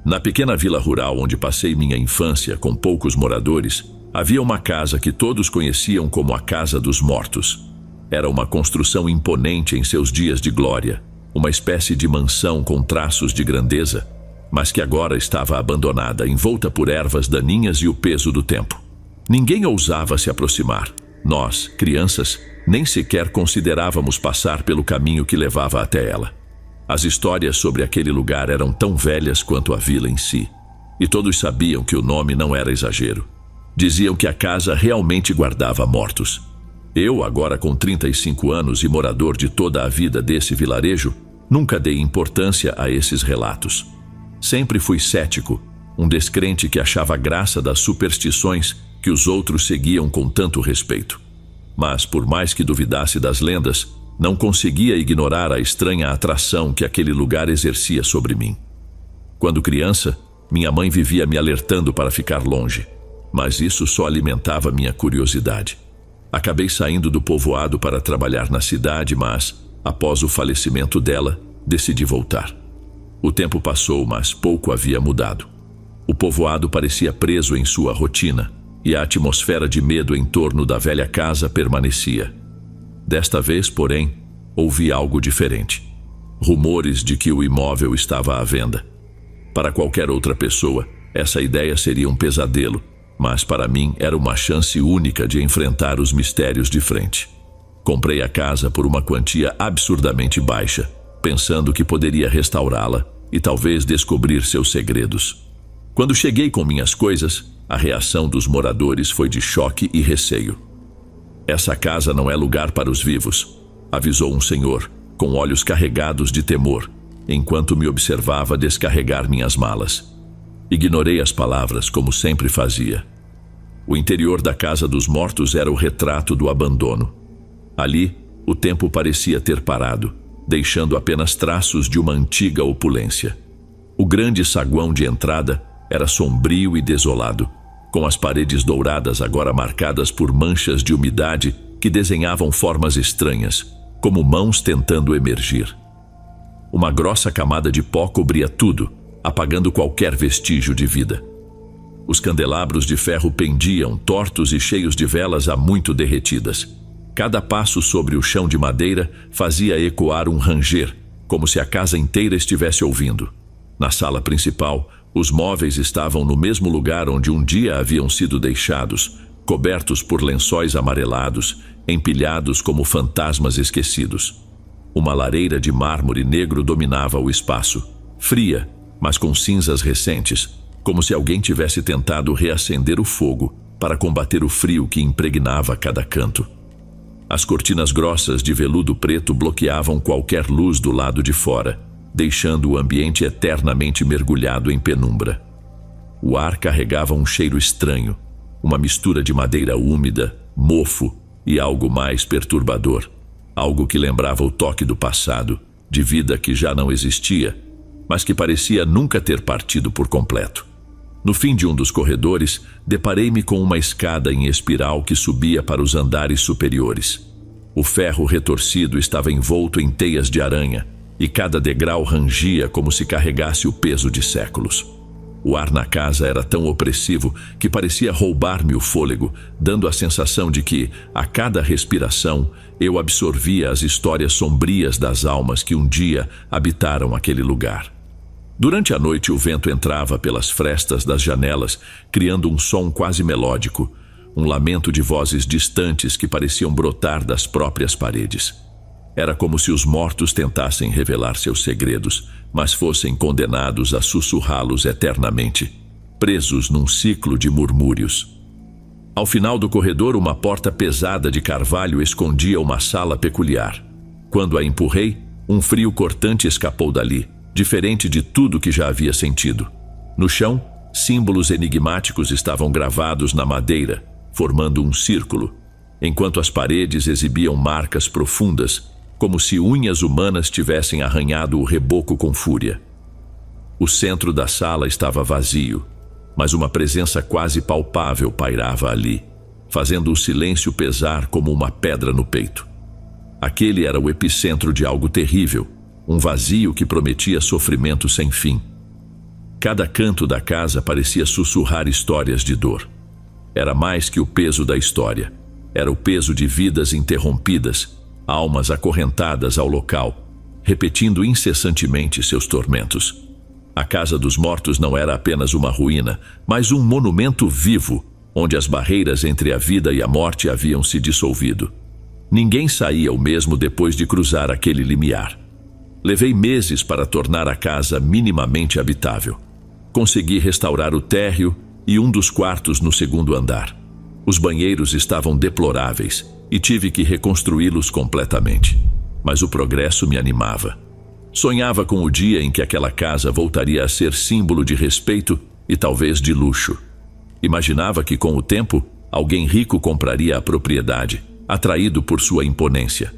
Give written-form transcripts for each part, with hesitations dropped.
Na pequena vila rural onde passei minha infância, com poucos moradores, havia uma casa que todos conheciam como a Casa dos Mortos. Era uma construção imponente em seus dias de glória, uma espécie de mansão com traços de grandeza, mas que agora estava abandonada, envolta por ervas daninhas e o peso do tempo. Ninguém ousava se aproximar. Nós, crianças, nem sequer considerávamos passar pelo caminho que levava até ela. As histórias sobre aquele lugar eram tão velhas quanto a vila em si, e todos sabiam que o nome não era exagero. Diziam que a casa realmente guardava mortos. Eu, agora com 35 anos e morador de toda a vida desse vilarejo, nunca dei importância a esses relatos. Sempre fui cético, um descrente que achava graça das superstições que os outros seguiam com tanto respeito. Mas, por mais que duvidasse das lendas, não conseguia ignorar a estranha atração que aquele lugar exercia sobre mim. Quando criança, minha mãe vivia me alertando para ficar longe, mas isso só alimentava minha curiosidade. Acabei saindo do povoado para trabalhar na cidade, mas, após o falecimento dela, decidi voltar. O tempo passou, mas pouco havia mudado. O povoado parecia preso em sua rotina, e a atmosfera de medo em torno da velha casa permanecia. Desta vez, porém, ouvi algo diferente. Rumores de que o imóvel estava à venda. Para qualquer outra pessoa, essa ideia seria um pesadelo, mas para mim era uma chance única de enfrentar os mistérios de frente. Comprei a casa por uma quantia absurdamente baixa, pensando que poderia restaurá-la e talvez descobrir seus segredos. Quando cheguei com minhas coisas, a reação dos moradores foi de choque e receio. "Essa casa não é lugar para os vivos", avisou um senhor, com olhos carregados de temor, enquanto me observava descarregar minhas malas. Ignorei as palavras, como sempre fazia. O interior da Casa dos Mortos era o retrato do abandono. Ali, o tempo parecia ter parado, deixando apenas traços de uma antiga opulência. O grande saguão de entrada era sombrio e desolado, com as paredes douradas agora marcadas por manchas de umidade que desenhavam formas estranhas, como mãos tentando emergir. Uma grossa camada de pó cobria tudo, apagando qualquer vestígio de vida. Os candelabros de ferro pendiam, tortos e cheios de velas há muito derretidas. Cada passo sobre o chão de madeira fazia ecoar um ranger, como se a casa inteira estivesse ouvindo. Na sala principal, os móveis estavam no mesmo lugar onde um dia haviam sido deixados, cobertos por lençóis amarelados, empilhados como fantasmas esquecidos. Uma lareira de mármore negro dominava o espaço, fria, mas com cinzas recentes, como se alguém tivesse tentado reacender o fogo para combater o frio que impregnava cada canto. As cortinas grossas de veludo preto bloqueavam qualquer luz do lado de fora, deixando o ambiente eternamente mergulhado em penumbra. O ar carregava um cheiro estranho, uma mistura de madeira úmida, mofo e algo mais perturbador, algo que lembrava o toque do passado, de vida que já não existia, mas que parecia nunca ter partido por completo. No fim de um dos corredores, deparei-me com uma escada em espiral que subia para os andares superiores. O ferro retorcido estava envolto em teias de aranha, e cada degrau rangia como se carregasse o peso de séculos. O ar na casa era tão opressivo que parecia roubar-me o fôlego, dando a sensação de que, a cada respiração, eu absorvia as histórias sombrias das almas que um dia habitaram aquele lugar. Durante a noite, o vento entrava pelas frestas das janelas, criando um som quase melódico, um lamento de vozes distantes que pareciam brotar das próprias paredes. Era como se os mortos tentassem revelar seus segredos, mas fossem condenados a sussurrá-los eternamente, presos num ciclo de murmúrios. Ao final do corredor, uma porta pesada de carvalho escondia uma sala peculiar. Quando a empurrei, um frio cortante escapou dali, diferente de tudo que já havia sentido. No chão, símbolos enigmáticos estavam gravados na madeira, formando um círculo, enquanto as paredes exibiam marcas profundas, como se unhas humanas tivessem arranhado o reboco com fúria. O centro da sala estava vazio, mas uma presença quase palpável pairava ali, fazendo o silêncio pesar como uma pedra no peito. Aquele era o epicentro de algo terrível, um vazio que prometia sofrimento sem fim. Cada canto da casa parecia sussurrar histórias de dor. Era mais que o peso da história. Era o peso de vidas interrompidas, almas acorrentadas ao local, repetindo incessantemente seus tormentos. A Casa dos Mortos não era apenas uma ruína, mas um monumento vivo, onde as barreiras entre a vida e a morte haviam se dissolvido. Ninguém saía o mesmo depois de cruzar aquele limiar. Levei meses para tornar a casa minimamente habitável. Consegui restaurar o térreo e um dos quartos no segundo andar. Os banheiros estavam deploráveis e tive que reconstruí-los completamente. Mas o progresso me animava. Sonhava com o dia em que aquela casa voltaria a ser símbolo de respeito e talvez de luxo. Imaginava que, com o tempo, alguém rico compraria a propriedade, atraído por sua imponência.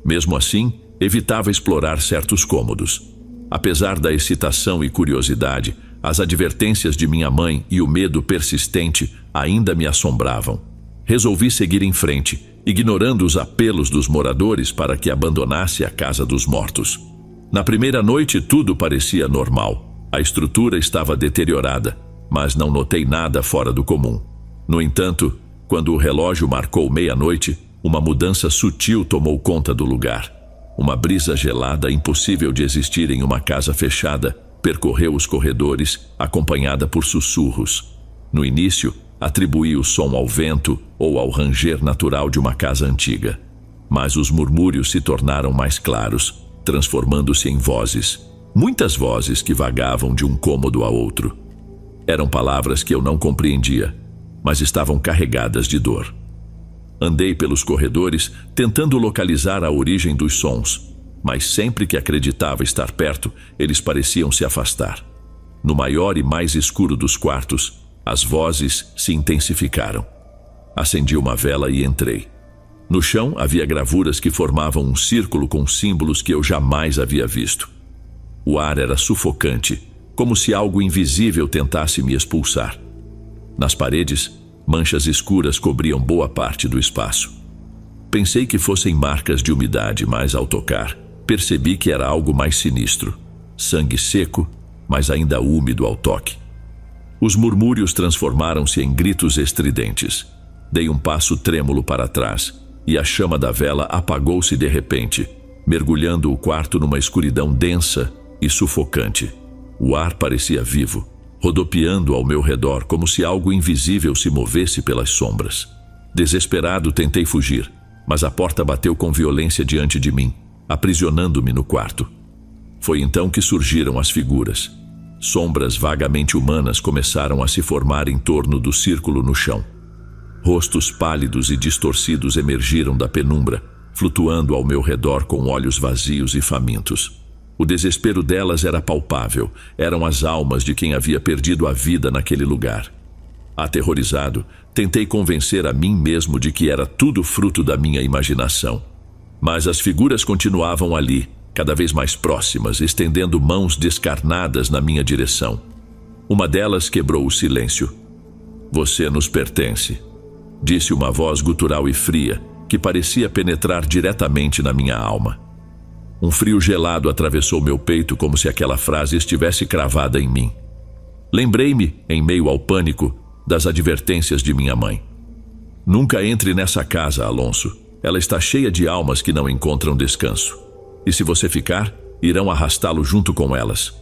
Mesmo assim, evitava explorar certos cômodos. Apesar da excitação e curiosidade, as advertências de minha mãe e o medo persistente ainda me assombravam. Resolvi seguir em frente, ignorando os apelos dos moradores para que abandonasse a Casa dos Mortos. Na primeira noite, tudo parecia normal. A estrutura estava deteriorada, mas não notei nada fora do comum. No entanto, quando o relógio marcou meia-noite, uma mudança sutil tomou conta do lugar. Uma brisa gelada, impossível de existir em uma casa fechada, percorreu os corredores, acompanhada por sussurros. No início, atribuí o som ao vento ou ao ranger natural de uma casa antiga. Mas os murmúrios se tornaram mais claros, transformando-se em vozes. Muitas vozes que vagavam de um cômodo a outro. Eram palavras que eu não compreendia, mas estavam carregadas de dor. Andei pelos corredores, tentando localizar a origem dos sons, mas sempre que acreditava estar perto, eles pareciam se afastar. No maior e mais escuro dos quartos, as vozes se intensificaram. Acendi uma vela e entrei. No chão havia gravuras que formavam um círculo com símbolos que eu jamais havia visto. O ar era sufocante, como se algo invisível tentasse me expulsar. Nas paredes, manchas escuras cobriam boa parte do espaço. Pensei que fossem marcas de umidade, mas ao tocar, percebi que era algo mais sinistro. Sangue seco, mas ainda úmido ao toque. Os murmúrios transformaram-se em gritos estridentes. Dei um passo trêmulo para trás, e a chama da vela apagou-se de repente, mergulhando o quarto numa escuridão densa e sufocante. O ar parecia vivo, rodopiando ao meu redor como se algo invisível se movesse pelas sombras. Desesperado, tentei fugir, mas a porta bateu com violência diante de mim, aprisionando-me no quarto. Foi então que surgiram as figuras. Sombras vagamente humanas começaram a se formar em torno do círculo no chão. Rostos pálidos e distorcidos emergiram da penumbra, flutuando ao meu redor com olhos vazios e famintos. O desespero delas era palpável. Eram as almas de quem havia perdido a vida naquele lugar. Aterrorizado, tentei convencer a mim mesmo de que era tudo fruto da minha imaginação. Mas as figuras continuavam ali, cada vez mais próximas, estendendo mãos descarnadas na minha direção. Uma delas quebrou o silêncio. "Você nos pertence", disse uma voz gutural e fria, que parecia penetrar diretamente na minha alma. Um frio gelado atravessou meu peito como se aquela frase estivesse cravada em mim. Lembrei-me, em meio ao pânico, das advertências de minha mãe. "Nunca entre nessa casa, Alonso. Ela está cheia de almas que não encontram descanso. E se você ficar, irão arrastá-lo junto com elas."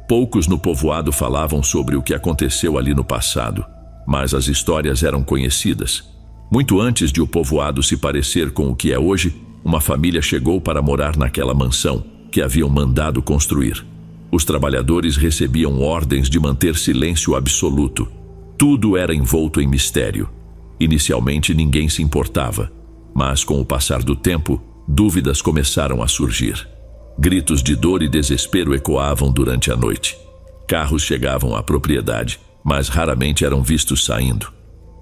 Poucos no povoado falavam sobre o que aconteceu ali no passado, mas as histórias eram conhecidas. Muito antes de o povoado se parecer com o que é hoje, uma família chegou para morar naquela mansão que haviam mandado construir. Os trabalhadores recebiam ordens de manter silêncio absoluto. Tudo era envolto em mistério. Inicialmente ninguém se importava, mas com o passar do tempo, dúvidas começaram a surgir. Gritos de dor e desespero ecoavam durante a noite. Carros chegavam à propriedade, mas raramente eram vistos saindo.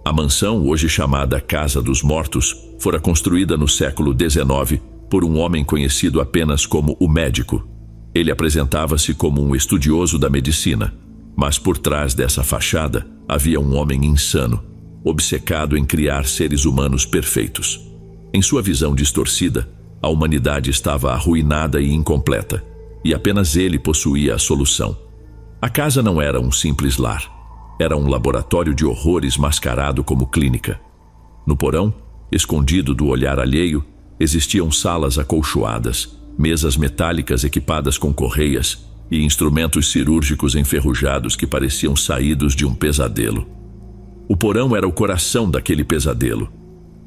A mansão, hoje chamada Casa dos Mortos, fora construída no século XIX por um homem conhecido apenas como o Médico. Ele apresentava-se como um estudioso da medicina, mas por trás dessa fachada havia um homem insano, obcecado em criar seres humanos perfeitos. Em sua visão distorcida, a humanidade estava arruinada e incompleta, e apenas ele possuía a solução. A casa não era um simples lar. Era um laboratório de horrores mascarado como clínica. No porão, escondido do olhar alheio, existiam salas acolchoadas, mesas metálicas equipadas com correias e instrumentos cirúrgicos enferrujados que pareciam saídos de um pesadelo. O porão era o coração daquele pesadelo.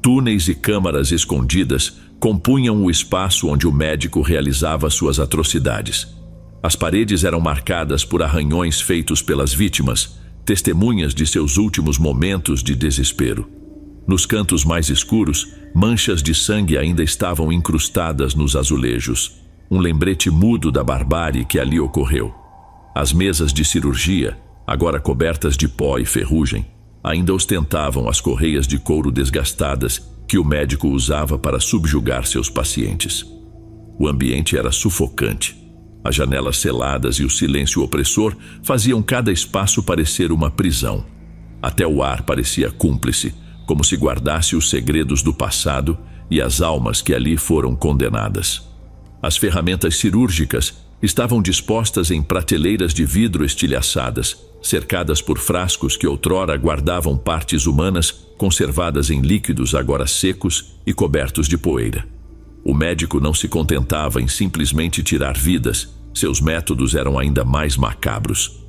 Túneis e câmaras escondidas compunham o espaço onde o médico realizava suas atrocidades. As paredes eram marcadas por arranhões feitos pelas vítimas, testemunhas de seus últimos momentos de desespero. Nos cantos mais escuros, manchas de sangue ainda estavam incrustadas nos azulejos, um lembrete mudo da barbárie que ali ocorreu. As mesas de cirurgia, agora cobertas de pó e ferrugem, ainda ostentavam as correias de couro desgastadas que o médico usava para subjugar seus pacientes. O ambiente era sufocante. As janelas seladas e o silêncio opressor faziam cada espaço parecer uma prisão. Até o ar parecia cúmplice, como se guardasse os segredos do passado e as almas que ali foram condenadas. As ferramentas cirúrgicas estavam dispostas em prateleiras de vidro estilhaçadas, cercadas por frascos que outrora guardavam partes humanas conservadas em líquidos agora secos e cobertos de poeira. O médico não se contentava em simplesmente tirar vidas, seus métodos eram ainda mais macabros.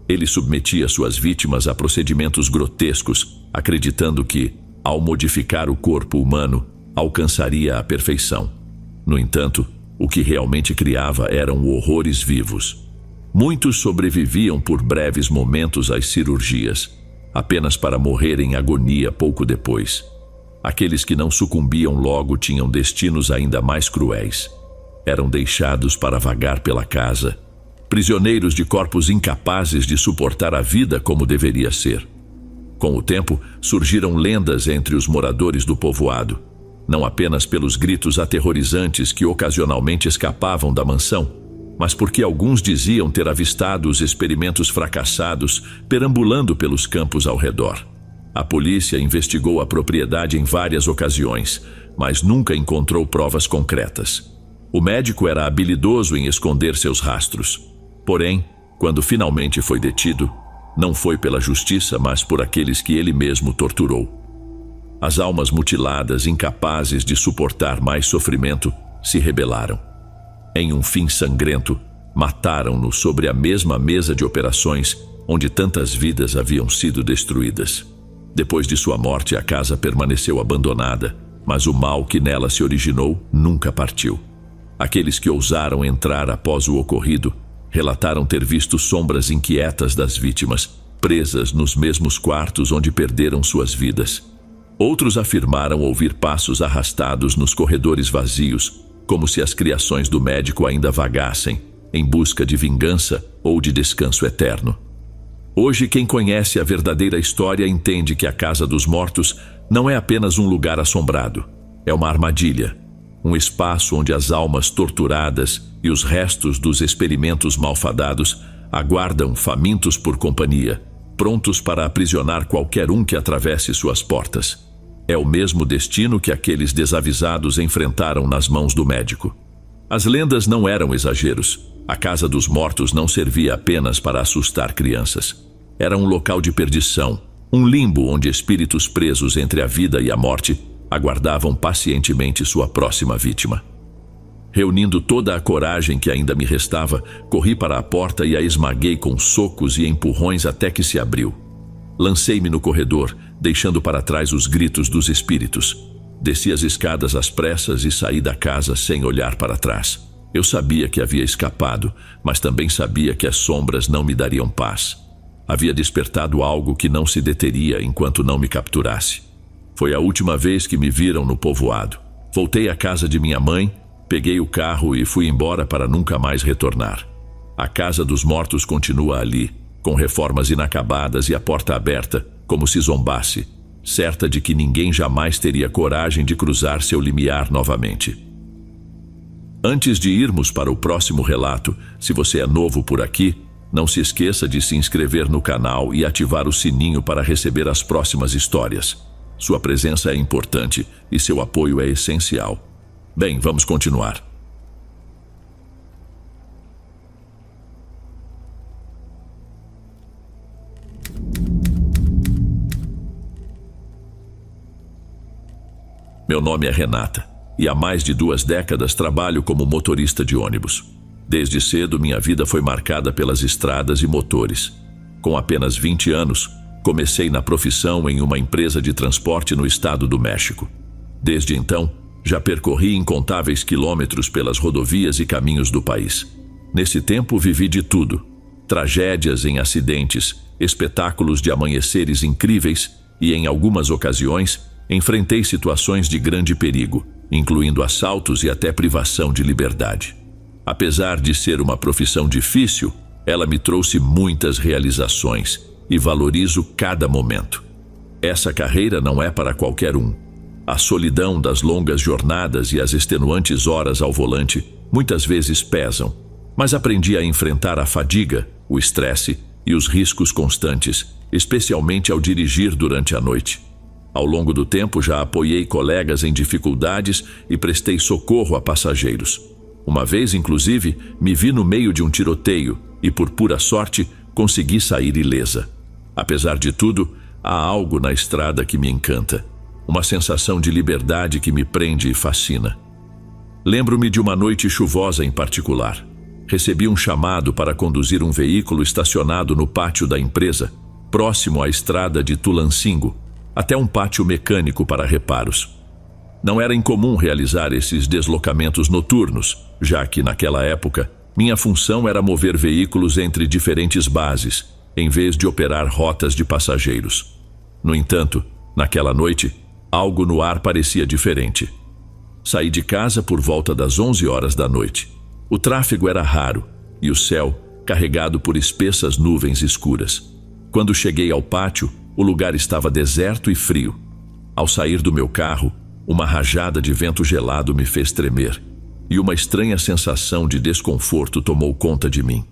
Ele submetia suas vítimas a procedimentos grotescos, acreditando que, ao modificar o corpo humano, alcançaria a perfeição. No entanto, o que realmente criava eram horrores vivos. Muitos sobreviviam por breves momentos às cirurgias, apenas para morrer em agonia pouco depois. Aqueles que não sucumbiam logo tinham destinos ainda mais cruéis. Eram deixados para vagar pela casa, prisioneiros de corpos incapazes de suportar a vida como deveria ser. Com o tempo, surgiram lendas entre os moradores do povoado, não apenas pelos gritos aterrorizantes que ocasionalmente escapavam da mansão, mas porque alguns diziam ter avistado os experimentos fracassados perambulando pelos campos ao redor. A polícia investigou a propriedade em várias ocasiões, mas nunca encontrou provas concretas. O médico era habilidoso em esconder seus rastros. Porém, quando finalmente foi detido, não foi pela justiça, mas por aqueles que ele mesmo torturou. As almas mutiladas, incapazes de suportar mais sofrimento, se rebelaram. Em um fim sangrento, mataram-no sobre a mesma mesa de operações onde tantas vidas haviam sido destruídas. Depois de sua morte, a casa permaneceu abandonada, mas o mal que nela se originou nunca partiu. Aqueles que ousaram entrar após o ocorrido relataram ter visto sombras inquietas das vítimas, presas nos mesmos quartos onde perderam suas vidas. Outros afirmaram ouvir passos arrastados nos corredores vazios, como se as criações do médico ainda vagassem, em busca de vingança ou de descanso eterno. Hoje, quem conhece a verdadeira história entende que a Casa dos Mortos não é apenas um lugar assombrado, é uma armadilha, um espaço onde as almas torturadas e os restos dos experimentos malfadados aguardam famintos por companhia, prontos para aprisionar qualquer um que atravesse suas portas. É o mesmo destino que aqueles desavisados enfrentaram nas mãos do médico. As lendas não eram exageros. A Casa dos Mortos não servia apenas para assustar crianças. Era um local de perdição, um limbo onde espíritos presos entre a vida e a morte aguardavam pacientemente sua próxima vítima. Reunindo toda a coragem que ainda me restava, corri para a porta e a esmaguei com socos e empurrões até que se abriu. Lancei-me no corredor, deixando para trás os gritos dos espíritos. Desci as escadas às pressas e saí da casa sem olhar para trás. Eu sabia que havia escapado, mas também sabia que as sombras não me dariam paz. Havia despertado algo que não se deteria enquanto não me capturasse. Foi a última vez que me viram no povoado. Voltei à casa de minha mãe, peguei o carro e fui embora para nunca mais retornar. A Casa dos Mortos continua ali, com reformas inacabadas e a porta aberta, como se zombasse, certa de que ninguém jamais teria coragem de cruzar seu limiar novamente. Antes de irmos para o próximo relato, se você é novo por aqui, não se esqueça de se inscrever no canal e ativar o sininho para receber as próximas histórias. Sua presença é importante e seu apoio é essencial. Bem, vamos continuar. Meu nome é Renata, e há mais de 2 décadas trabalho como motorista de ônibus. Desde cedo, minha vida foi marcada pelas estradas e motores. Com apenas 20 anos, comecei na profissão em uma empresa de transporte no estado do México. Desde então, já percorri incontáveis quilômetros pelas rodovias e caminhos do país. Nesse tempo, vivi de tudo: tragédias em acidentes, espetáculos de amanheceres incríveis e, em algumas ocasiões, enfrentei situações de grande perigo, incluindo assaltos e até privação de liberdade. Apesar de ser uma profissão difícil, ela me trouxe muitas realizações e valorizo cada momento. Essa carreira não é para qualquer um. A solidão das longas jornadas e as extenuantes horas ao volante muitas vezes pesam, mas aprendi a enfrentar a fadiga, o estresse e os riscos constantes, especialmente ao dirigir durante a noite. Ao longo do tempo já apoiei colegas em dificuldades e prestei socorro a passageiros. Uma vez, inclusive, me vi no meio de um tiroteio e, por pura sorte, consegui sair ilesa. Apesar de tudo, há algo na estrada que me encanta. Uma sensação de liberdade que me prende e fascina. Lembro-me de uma noite chuvosa em particular. Recebi um chamado para conduzir um veículo estacionado no pátio da empresa, próximo à estrada de Tulancingo, até um pátio mecânico para reparos. Não era incomum realizar esses deslocamentos noturnos, já que, naquela época, minha função era mover veículos entre diferentes bases, em vez de operar rotas de passageiros. No entanto, naquela noite, algo no ar parecia diferente. Saí de casa por volta das 11 horas da noite. O tráfego era raro e o céu carregado por espessas nuvens escuras. Quando cheguei ao pátio, o lugar estava deserto e frio. Ao sair do meu carro, uma rajada de vento gelado me fez tremer, e uma estranha sensação de desconforto tomou conta de mim.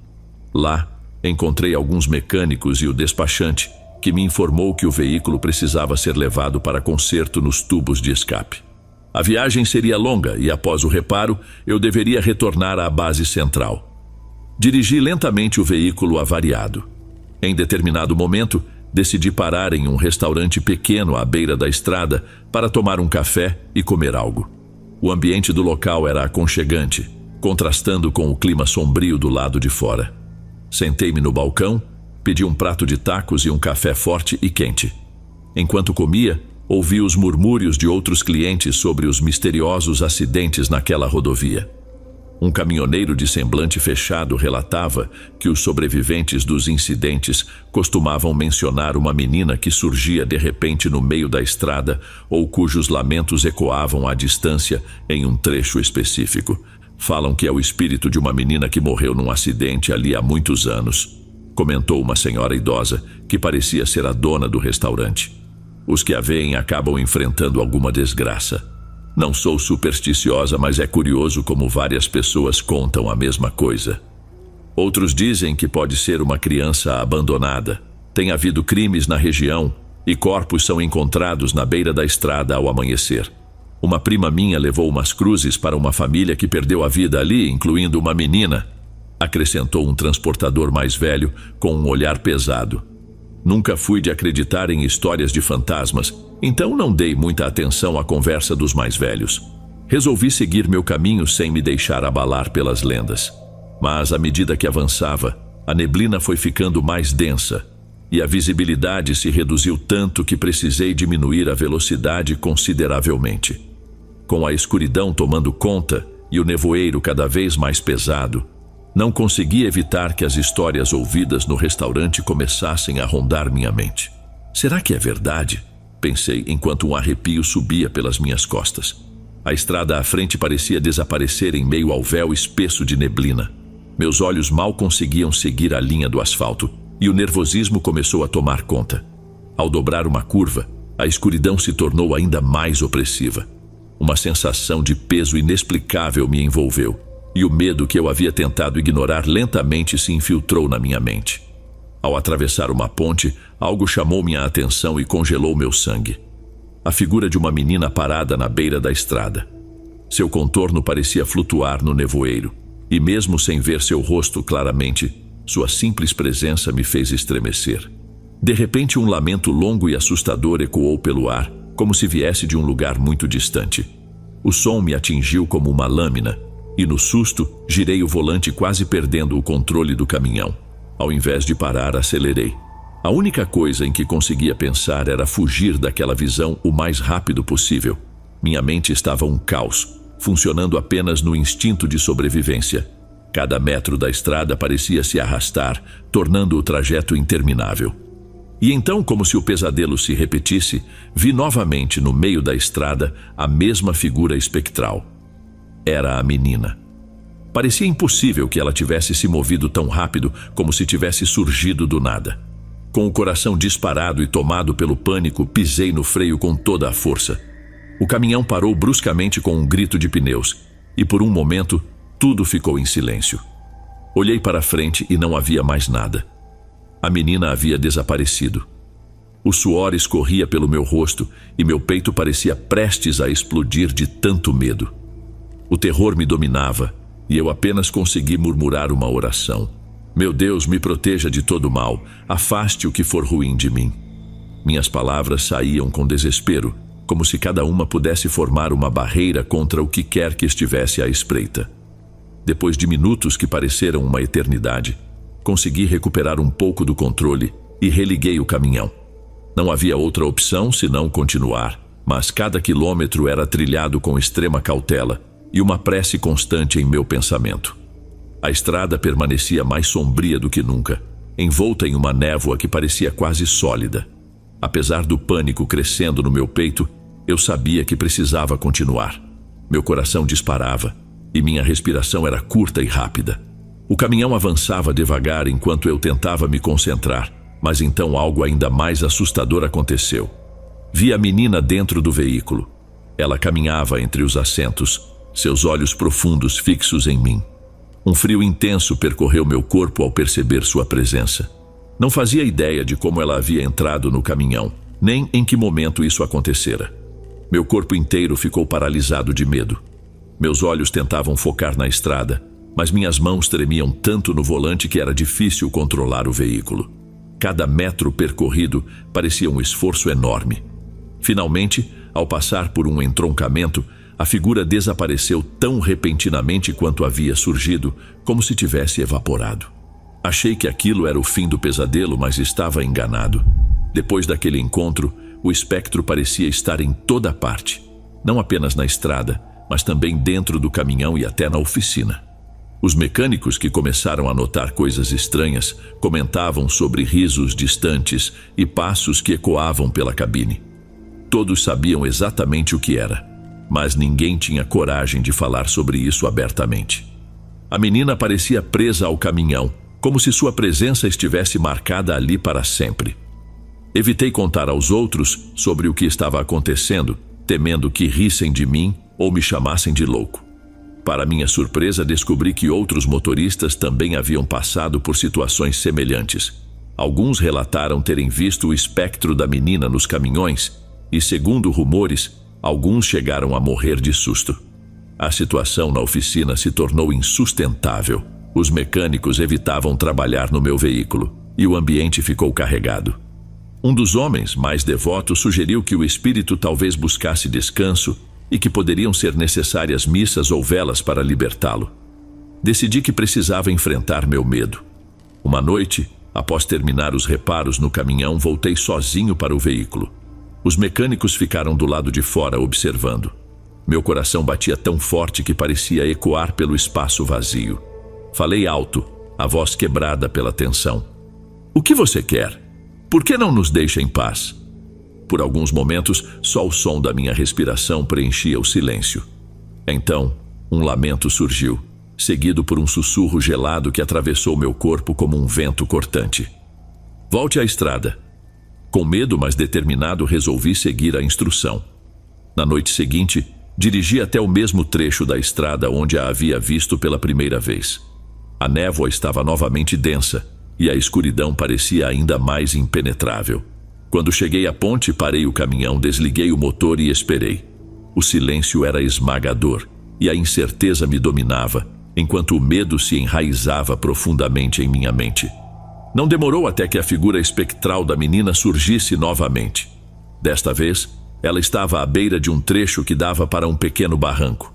Lá, encontrei alguns mecânicos e o despachante, que me informou que o veículo precisava ser levado para conserto nos tubos de escape. A viagem seria longa e, após o reparo, eu deveria retornar à base central. Dirigi lentamente o veículo avariado. Em determinado momento, decidi parar em um restaurante pequeno à beira da estrada para tomar um café e comer algo. O ambiente do local era aconchegante, contrastando com o clima sombrio do lado de fora. Sentei-me no balcão, pedi um prato de tacos e um café forte e quente. Enquanto comia, ouvi os murmúrios de outros clientes sobre os misteriosos acidentes naquela rodovia. Um caminhoneiro de semblante fechado relatava que os sobreviventes dos incidentes costumavam mencionar uma menina que surgia de repente no meio da estrada ou cujos lamentos ecoavam à distância em um trecho específico. Falam que é o espírito de uma menina que morreu num acidente ali há muitos anos, comentou uma senhora idosa que parecia ser a dona do restaurante. Os que a veem acabam enfrentando alguma desgraça. Não sou supersticiosa, mas é curioso como várias pessoas contam a mesma coisa. Outros dizem que pode ser uma criança abandonada. Tem havido crimes na região e corpos são encontrados na beira da estrada ao amanhecer. Uma prima minha levou umas cruzes para uma família que perdeu a vida ali, incluindo uma menina, acrescentou um transportador mais velho com um olhar pesado. Nunca fui de acreditar em histórias de fantasmas, então não dei muita atenção à conversa dos mais velhos. Resolvi seguir meu caminho sem me deixar abalar pelas lendas. Mas, à medida que avançava, a neblina foi ficando mais densa e a visibilidade se reduziu tanto que precisei diminuir a velocidade consideravelmente. Com a escuridão tomando conta e o nevoeiro cada vez mais pesado, não consegui evitar que as histórias ouvidas no restaurante começassem a rondar minha mente. Será que é verdade? Pensei enquanto um arrepio subia pelas minhas costas. A estrada à frente parecia desaparecer em meio ao véu espesso de neblina. Meus olhos mal conseguiam seguir a linha do asfalto e o nervosismo começou a tomar conta. Ao dobrar uma curva, a escuridão se tornou ainda mais opressiva. Uma sensação de peso inexplicável me envolveu. E o medo que eu havia tentado ignorar lentamente se infiltrou na minha mente. Ao atravessar uma ponte, algo chamou minha atenção e congelou meu sangue. A figura de uma menina parada na beira da estrada. Seu contorno parecia flutuar no nevoeiro, e mesmo sem ver seu rosto claramente, sua simples presença me fez estremecer. De repente, um lamento longo e assustador ecoou pelo ar, como se viesse de um lugar muito distante. O som me atingiu como uma lâmina, e no susto, girei o volante quase perdendo o controle do caminhão. Ao invés de parar, acelerei. A única coisa em que conseguia pensar era fugir daquela visão o mais rápido possível. Minha mente estava um caos, funcionando apenas no instinto de sobrevivência. Cada metro da estrada parecia se arrastar, tornando o trajeto interminável. E então, como se o pesadelo se repetisse, vi novamente no meio da estrada a mesma figura espectral. Era a menina. Parecia impossível que ela tivesse se movido tão rápido como se tivesse surgido do nada. Com o coração disparado e tomado pelo pânico, pisei no freio com toda a força. O caminhão parou bruscamente com um grito de pneus, e por um momento, tudo ficou em silêncio. Olhei para frente e não havia mais nada. A menina havia desaparecido. O suor escorria pelo meu rosto e meu peito parecia prestes a explodir de tanto medo. O terror me dominava e eu apenas consegui murmurar uma oração. Meu Deus, me proteja de todo mal, afaste o que for ruim de mim. Minhas palavras saíam com desespero, como se cada uma pudesse formar uma barreira contra o que quer que estivesse à espreita. Depois de minutos que pareceram uma eternidade, consegui recuperar um pouco do controle e religuei o caminhão. Não havia outra opção senão continuar, mas cada quilômetro era trilhado com extrema cautela e uma prece constante em meu pensamento. A estrada permanecia mais sombria do que nunca, envolta em uma névoa que parecia quase sólida. Apesar do pânico crescendo no meu peito, eu sabia que precisava continuar. Meu coração disparava e minha respiração era curta e rápida. O caminhão avançava devagar enquanto eu tentava me concentrar, mas então algo ainda mais assustador aconteceu. Vi a menina dentro do veículo. Ela caminhava entre os assentos, seus olhos profundos fixos em mim. Um frio intenso percorreu meu corpo ao perceber sua presença. Não fazia ideia de como ela havia entrado no caminhão, nem em que momento isso acontecera. Meu corpo inteiro ficou paralisado de medo. Meus olhos tentavam focar na estrada, mas minhas mãos tremiam tanto no volante que era difícil controlar o veículo. Cada metro percorrido parecia um esforço enorme. Finalmente, ao passar por um entroncamento, a figura desapareceu tão repentinamente quanto havia surgido, como se tivesse evaporado. Achei que aquilo era o fim do pesadelo, mas estava enganado. Depois daquele encontro, o espectro parecia estar em toda parte, não apenas na estrada, mas também dentro do caminhão e até na oficina. Os mecânicos que começaram a notar coisas estranhas comentavam sobre risos distantes e passos que ecoavam pela cabine. Todos sabiam exatamente o que era, mas ninguém tinha coragem de falar sobre isso abertamente. A menina parecia presa ao caminhão, como se sua presença estivesse marcada ali para sempre. Evitei contar aos outros sobre o que estava acontecendo, temendo que rissem de mim ou me chamassem de louco. Para minha surpresa, descobri que outros motoristas também haviam passado por situações semelhantes. Alguns relataram terem visto o espectro da menina nos caminhões e, segundo rumores, alguns chegaram a morrer de susto. A situação na oficina se tornou insustentável. Os mecânicos evitavam trabalhar no meu veículo e o ambiente ficou carregado. Um dos homens mais devotos sugeriu que o espírito talvez buscasse descanso e que poderiam ser necessárias missas ou velas para libertá-lo. Decidi que precisava enfrentar meu medo. Uma noite, após terminar os reparos no caminhão, voltei sozinho para o veículo. Os mecânicos ficaram do lado de fora observando. Meu coração batia tão forte que parecia ecoar pelo espaço vazio. Falei alto, a voz quebrada pela tensão. "O que você quer? Por que não nos deixa em paz?" Por alguns momentos, só o som da minha respiração preenchia o silêncio. Então, um lamento surgiu, seguido por um sussurro gelado que atravessou meu corpo como um vento cortante. "Volte à estrada." Com medo, mas determinado, resolvi seguir a instrução. Na noite seguinte, dirigi até o mesmo trecho da estrada onde a havia visto pela primeira vez. A névoa estava novamente densa e a escuridão parecia ainda mais impenetrável. Quando cheguei à ponte, parei o caminhão, desliguei o motor e esperei. O silêncio era esmagador e a incerteza me dominava, enquanto o medo se enraizava profundamente em minha mente. Não demorou até que a figura espectral da menina surgisse novamente. Desta vez, Ela estava à beira de um trecho que dava para um pequeno barranco.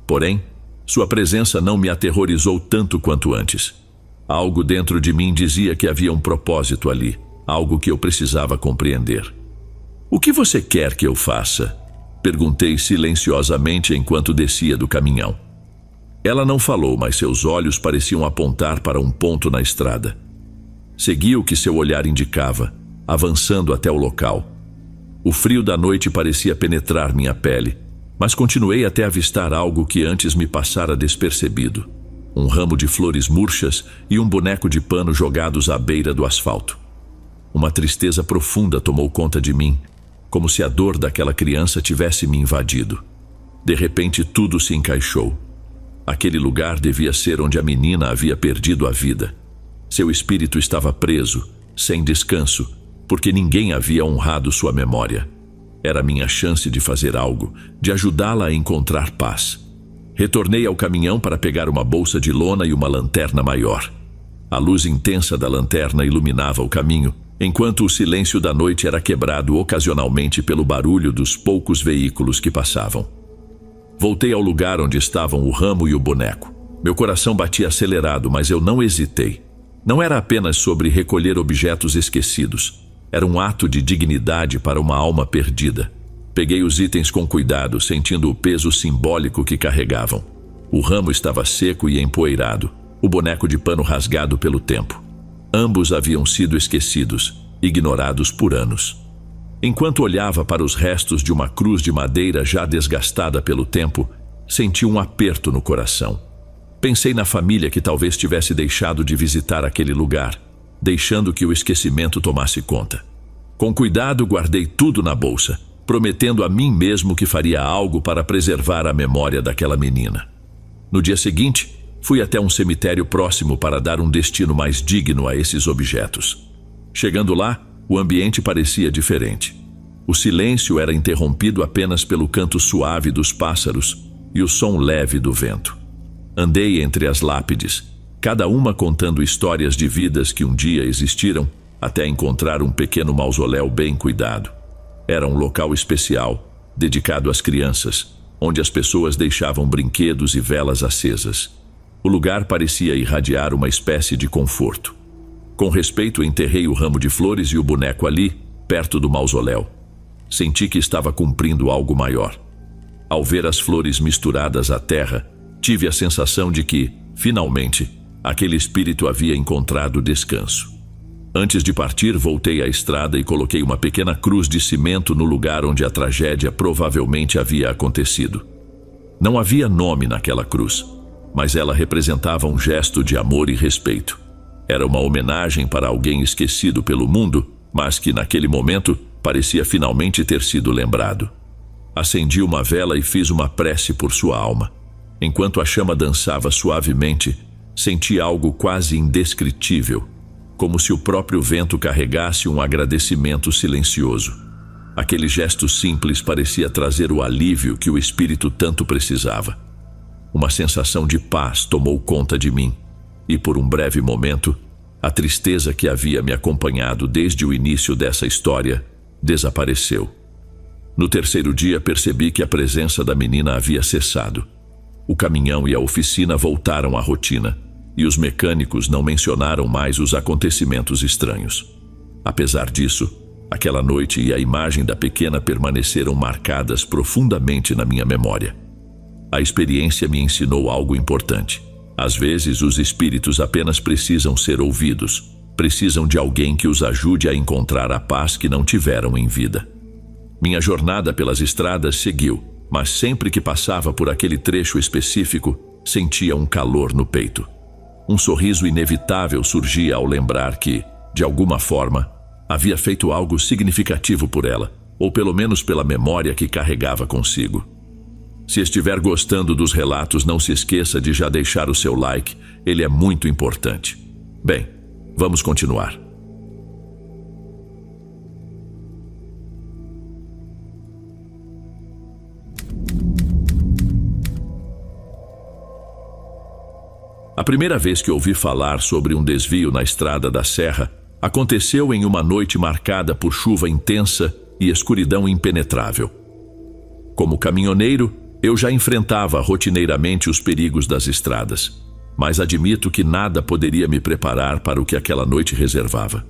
Porém, sua presença não me aterrorizou tanto quanto antes. Algo dentro de mim dizia que havia um propósito ali, algo que eu precisava compreender. "O que você quer que eu faça?" perguntei silenciosamente enquanto descia do caminhão. Ela não falou, mas seus olhos pareciam apontar para um ponto na estrada. Segui o que seu olhar indicava, avançando até o local. O frio da noite parecia penetrar minha pele, mas continuei até avistar algo que antes me passara despercebido: um ramo de flores murchas e um boneco de pano jogados à beira do asfalto. Uma tristeza profunda tomou conta de mim, como se a dor daquela criança tivesse me invadido. De repente tudo se encaixou. Aquele lugar devia ser onde a menina havia perdido a vida. Seu espírito estava preso, sem descanso, porque ninguém havia honrado sua memória. Era minha chance de fazer algo, de ajudá-la a encontrar paz. Retornei ao caminhão para pegar uma bolsa de lona e uma lanterna maior. A luz intensa da lanterna iluminava o caminho, enquanto o silêncio da noite era quebrado ocasionalmente pelo barulho dos poucos veículos que passavam. Voltei ao lugar onde estavam o ramo e o boneco. Meu coração batia acelerado, mas eu não hesitei. Não era apenas sobre recolher objetos esquecidos. Era um ato de dignidade para uma alma perdida. Peguei os itens com cuidado, sentindo o peso simbólico que carregavam. O ramo estava seco e empoeirado, o boneco de pano rasgado pelo tempo. Ambos haviam sido esquecidos, ignorados por anos. Enquanto olhava para os restos de uma cruz de madeira já desgastada pelo tempo, senti um aperto no coração. Pensei na família que talvez tivesse deixado de visitar aquele lugar, deixando que o esquecimento tomasse conta. Com cuidado, guardei tudo na bolsa, prometendo a mim mesmo que faria algo para preservar a memória daquela menina. No dia seguinte, fui até um cemitério próximo para dar um destino mais digno a esses objetos. Chegando lá, o ambiente parecia diferente. O silêncio era interrompido apenas pelo canto suave dos pássaros e o som leve do vento. Andei entre as lápides, cada uma contando histórias de vidas que um dia existiram, até encontrar um pequeno mausoléu bem cuidado. Era um local especial, dedicado às crianças, onde as pessoas deixavam brinquedos e velas acesas. O lugar parecia irradiar uma espécie de conforto. Com respeito, enterrei o ramo de flores e o boneco ali, perto do mausoléu. Senti que estava cumprindo algo maior. Ao ver as flores misturadas à terra, tive a sensação de que, finalmente, aquele espírito havia encontrado descanso. Antes de partir, voltei à estrada e coloquei uma pequena cruz de cimento no lugar onde a tragédia provavelmente havia acontecido. Não havia nome naquela cruz, mas ela representava um gesto de amor e respeito. Era uma homenagem para alguém esquecido pelo mundo, mas que naquele momento parecia finalmente ter sido lembrado. Acendi uma vela e fiz uma prece por sua alma. Enquanto a chama dançava suavemente, senti algo quase indescritível, como se o próprio vento carregasse um agradecimento silencioso. Aquele gesto simples parecia trazer o alívio que o espírito tanto precisava. Uma sensação de paz tomou conta de mim, e por um breve momento, a tristeza que havia me acompanhado desde o início dessa história desapareceu. No terceiro dia, percebi que a presença da menina havia cessado. O caminhão e a oficina voltaram à rotina, e os mecânicos não mencionaram mais os acontecimentos estranhos. Apesar disso, aquela noite e a imagem da pequena permaneceram marcadas profundamente na minha memória. A experiência me ensinou algo importante. Às vezes, os espíritos apenas precisam ser ouvidos, precisam de alguém que os ajude a encontrar a paz que não tiveram em vida. Minha jornada pelas estradas seguiu, mas sempre que passava por aquele trecho específico, sentia um calor no peito. Um sorriso inevitável surgia ao lembrar que, de alguma forma, havia feito algo significativo por ela, ou pelo menos pela memória que carregava consigo. Se estiver gostando dos relatos, não se esqueça de já deixar o seu like, ele é muito importante. Bem, vamos continuar. A primeira vez que ouvi falar sobre um desvio na estrada da serra aconteceu em uma noite marcada por chuva intensa e escuridão impenetrável. Como caminhoneiro, eu já enfrentava rotineiramente os perigos das estradas, mas admito que nada poderia me preparar para o que aquela noite reservava.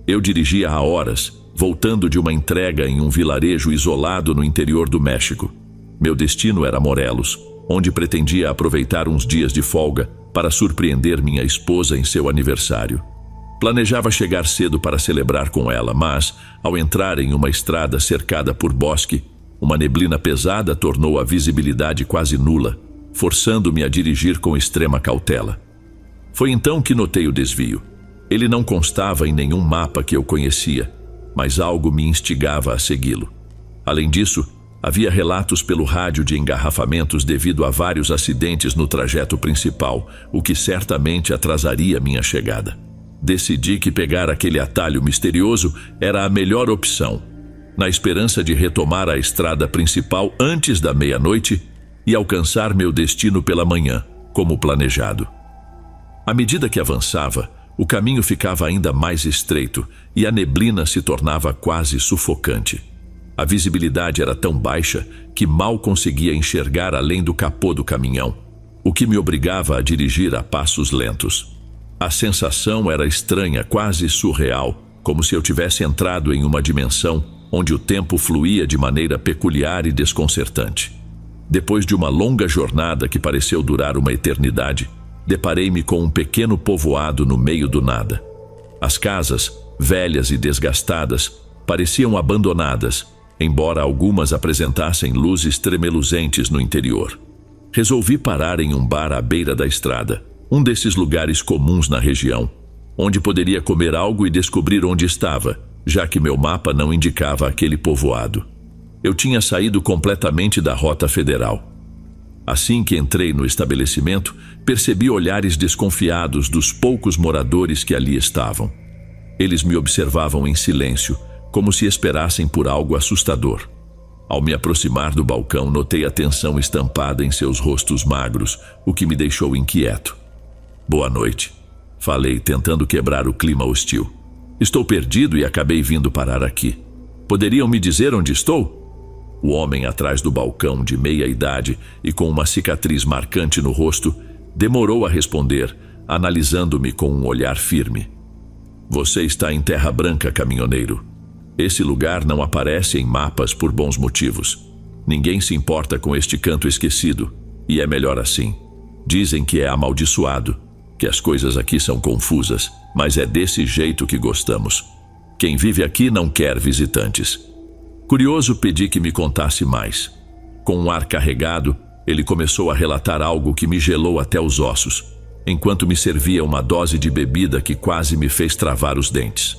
Eu dirigia há horas, voltando de uma entrega em um vilarejo isolado no interior do México. Meu destino era Morelos, onde pretendia aproveitar uns dias de folga para surpreender minha esposa em seu aniversário. Planejava chegar cedo para celebrar com ela, mas, ao entrar em uma estrada cercada por bosque, uma neblina pesada tornou a visibilidade quase nula, forçando-me a dirigir com extrema cautela. Foi então que notei o desvio. Ele não constava em nenhum mapa que eu conhecia, mas algo me instigava a segui-lo. Além disso, havia relatos pelo rádio de engarrafamentos devido a vários acidentes no trajeto principal, o que certamente atrasaria minha chegada. Decidi que pegar aquele atalho misterioso era a melhor opção, na esperança de retomar a estrada principal antes da meia-noite e alcançar meu destino pela manhã, como planejado. À medida que avançava, o caminho ficava ainda mais estreito e a neblina se tornava quase sufocante. A visibilidade era tão baixa que mal conseguia enxergar além do capô do caminhão, o que me obrigava a dirigir a passos lentos. A sensação era estranha, quase surreal, como se eu tivesse entrado em uma dimensão onde o tempo fluía de maneira peculiar e desconcertante. Depois de uma longa jornada que pareceu durar uma eternidade, deparei-me com um pequeno povoado no meio do nada. As casas, velhas e desgastadas, pareciam abandonadas, embora algumas apresentassem luzes tremeluzentes no interior. Resolvi parar em um bar à beira da estrada, um desses lugares comuns na região, onde poderia comer algo e descobrir onde estava, já que meu mapa não indicava aquele povoado. Eu tinha saído completamente da rota federal. Assim que entrei no estabelecimento, percebi olhares desconfiados dos poucos moradores que ali estavam. Eles me observavam em silêncio, como se esperassem por algo assustador. Ao me aproximar do balcão, notei a tensão estampada em seus rostos magros, o que me deixou inquieto. Boa noite, falei, tentando quebrar o clima hostil. Estou perdido e acabei vindo parar aqui. Poderiam me dizer onde estou? O homem atrás do balcão, de meia idade e com uma cicatriz marcante no rosto, demorou a responder, analisando-me com um olhar firme. Você está em Terra Branca, caminhoneiro. Esse lugar não aparece em mapas por bons motivos. Ninguém se importa com este canto esquecido, e é melhor assim. Dizem que é amaldiçoado, que as coisas aqui são confusas, mas é desse jeito que gostamos. Quem vive aqui não quer visitantes. Curioso, pedi que me contasse mais. Com um ar carregado, ele começou a relatar algo que me gelou até os ossos, enquanto me servia uma dose de bebida que quase me fez travar os dentes.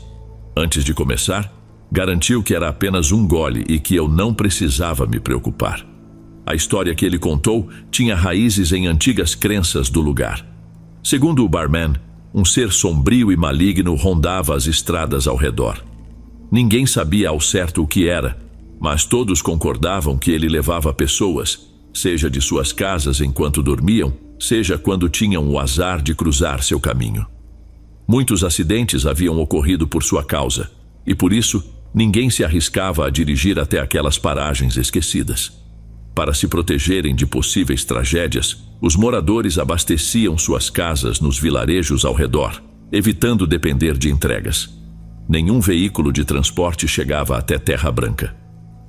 Antes de começar, garantiu que era apenas um gole e que eu não precisava me preocupar. A história que ele contou tinha raízes em antigas crenças do lugar. Segundo o barman, um ser sombrio e maligno rondava as estradas ao redor. Ninguém sabia ao certo o que era, mas todos concordavam que ele levava pessoas, seja de suas casas enquanto dormiam, seja quando tinham o azar de cruzar seu caminho. Muitos acidentes haviam ocorrido por sua causa, e por isso ninguém se arriscava a dirigir até aquelas paragens esquecidas. Para se protegerem de possíveis tragédias, os moradores abasteciam suas casas nos vilarejos ao redor, evitando depender de entregas. Nenhum veículo de transporte chegava até Terra Branca.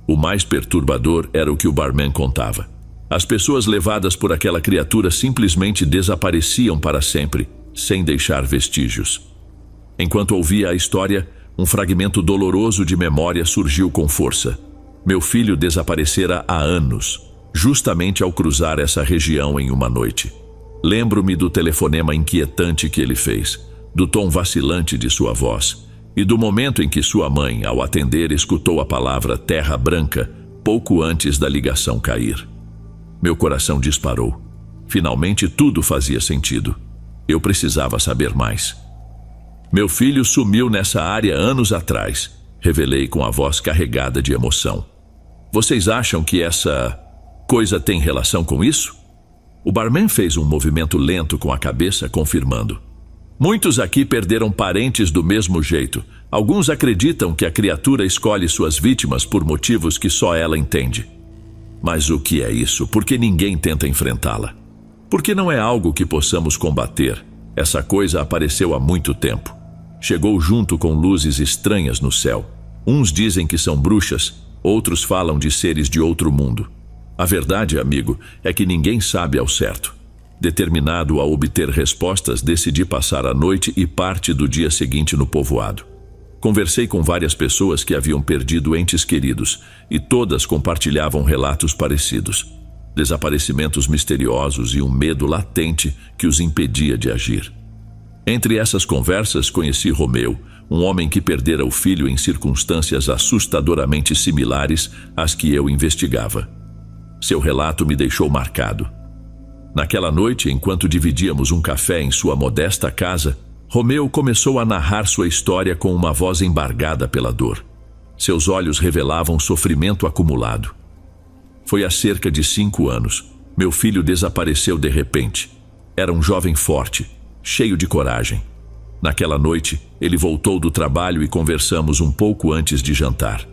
O mais perturbador era o que o barman contava. As pessoas levadas por aquela criatura simplesmente desapareciam para sempre, sem deixar vestígios. Enquanto ouvia a história, um fragmento doloroso de memória surgiu com força. Meu filho desaparecera há anos, justamente ao cruzar essa região em uma noite. Lembro-me do telefonema inquietante que ele fez, do tom vacilante de sua voz e do momento em que sua mãe, ao atender, escutou a palavra Terra Branca pouco antes da ligação cair. Meu coração disparou. Finalmente tudo fazia sentido. Eu precisava saber mais. Meu filho sumiu nessa área anos atrás, revelei com a voz carregada de emoção. Vocês acham que essa coisa tem relação com isso? O barman fez um movimento lento com a cabeça, confirmando. Muitos aqui perderam parentes do mesmo jeito. Alguns acreditam que a criatura escolhe suas vítimas por motivos que só ela entende. Mas o que é isso? Por que ninguém tenta enfrentá-la? Porque não é algo que possamos combater. Essa coisa apareceu há muito tempo. Chegou junto com luzes estranhas no céu. Uns dizem que são bruxas, outros falam de seres de outro mundo. A verdade, amigo, é que ninguém sabe ao certo. Determinado a obter respostas, decidi passar a noite e parte do dia seguinte no povoado. Conversei com várias pessoas que haviam perdido entes queridos e todas compartilhavam relatos parecidos. Desaparecimentos misteriosos e um medo latente que os impedia de agir. Entre essas conversas conheci Romeu, um homem que perdera o filho em circunstâncias assustadoramente similares às que eu investigava. Seu relato me deixou marcado. Naquela noite, enquanto dividíamos um café em sua modesta casa, Romeu começou a narrar sua história com uma voz embargada pela dor. Seus olhos revelavam sofrimento acumulado. Foi há cerca de 5 anos. Meu filho desapareceu de repente. Era um jovem forte, cheio de coragem. Naquela noite, ele voltou do trabalho e conversamos um pouco antes de jantar.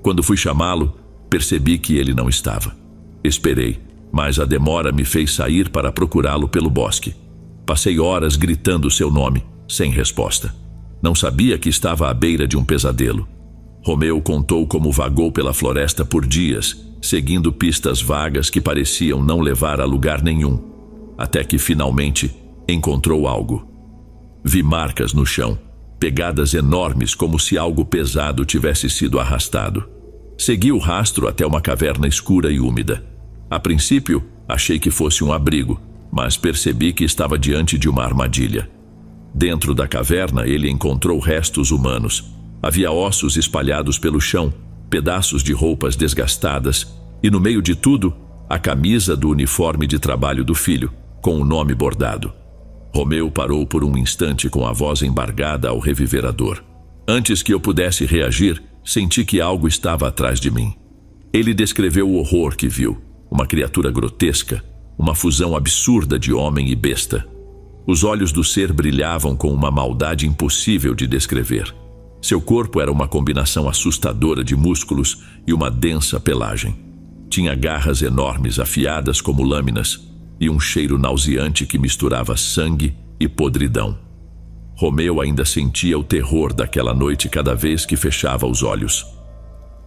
Quando fui chamá-lo, percebi que ele não estava. Esperei, mas a demora me fez sair para procurá-lo pelo bosque. Passei horas gritando seu nome, sem resposta. Não sabia que estava à beira de um pesadelo. Romeu contou como vagou pela floresta por dias, seguindo pistas vagas que pareciam não levar a lugar nenhum, até que finalmente encontrou algo. Vi marcas no chão, pegadas enormes como se algo pesado tivesse sido arrastado. Segui o rastro até uma caverna escura e úmida. A princípio, achei que fosse um abrigo, mas percebi que estava diante de uma armadilha. Dentro da caverna, ele encontrou restos humanos. Havia ossos espalhados pelo chão, pedaços de roupas desgastadas e, no meio de tudo, a camisa do uniforme de trabalho do filho, com o nome bordado. Romeu parou por um instante com a voz embargada ao reviver a dor. Antes que eu pudesse reagir, senti que algo estava atrás de mim. Ele descreveu o horror que viu. Uma criatura grotesca, uma fusão absurda de homem e besta. Os olhos do ser brilhavam com uma maldade impossível de descrever. Seu corpo era uma combinação assustadora de músculos e uma densa pelagem. Tinha garras enormes, afiadas como lâminas, e um cheiro nauseante que misturava sangue e podridão. Romeu ainda sentia o terror daquela noite cada vez que fechava os olhos.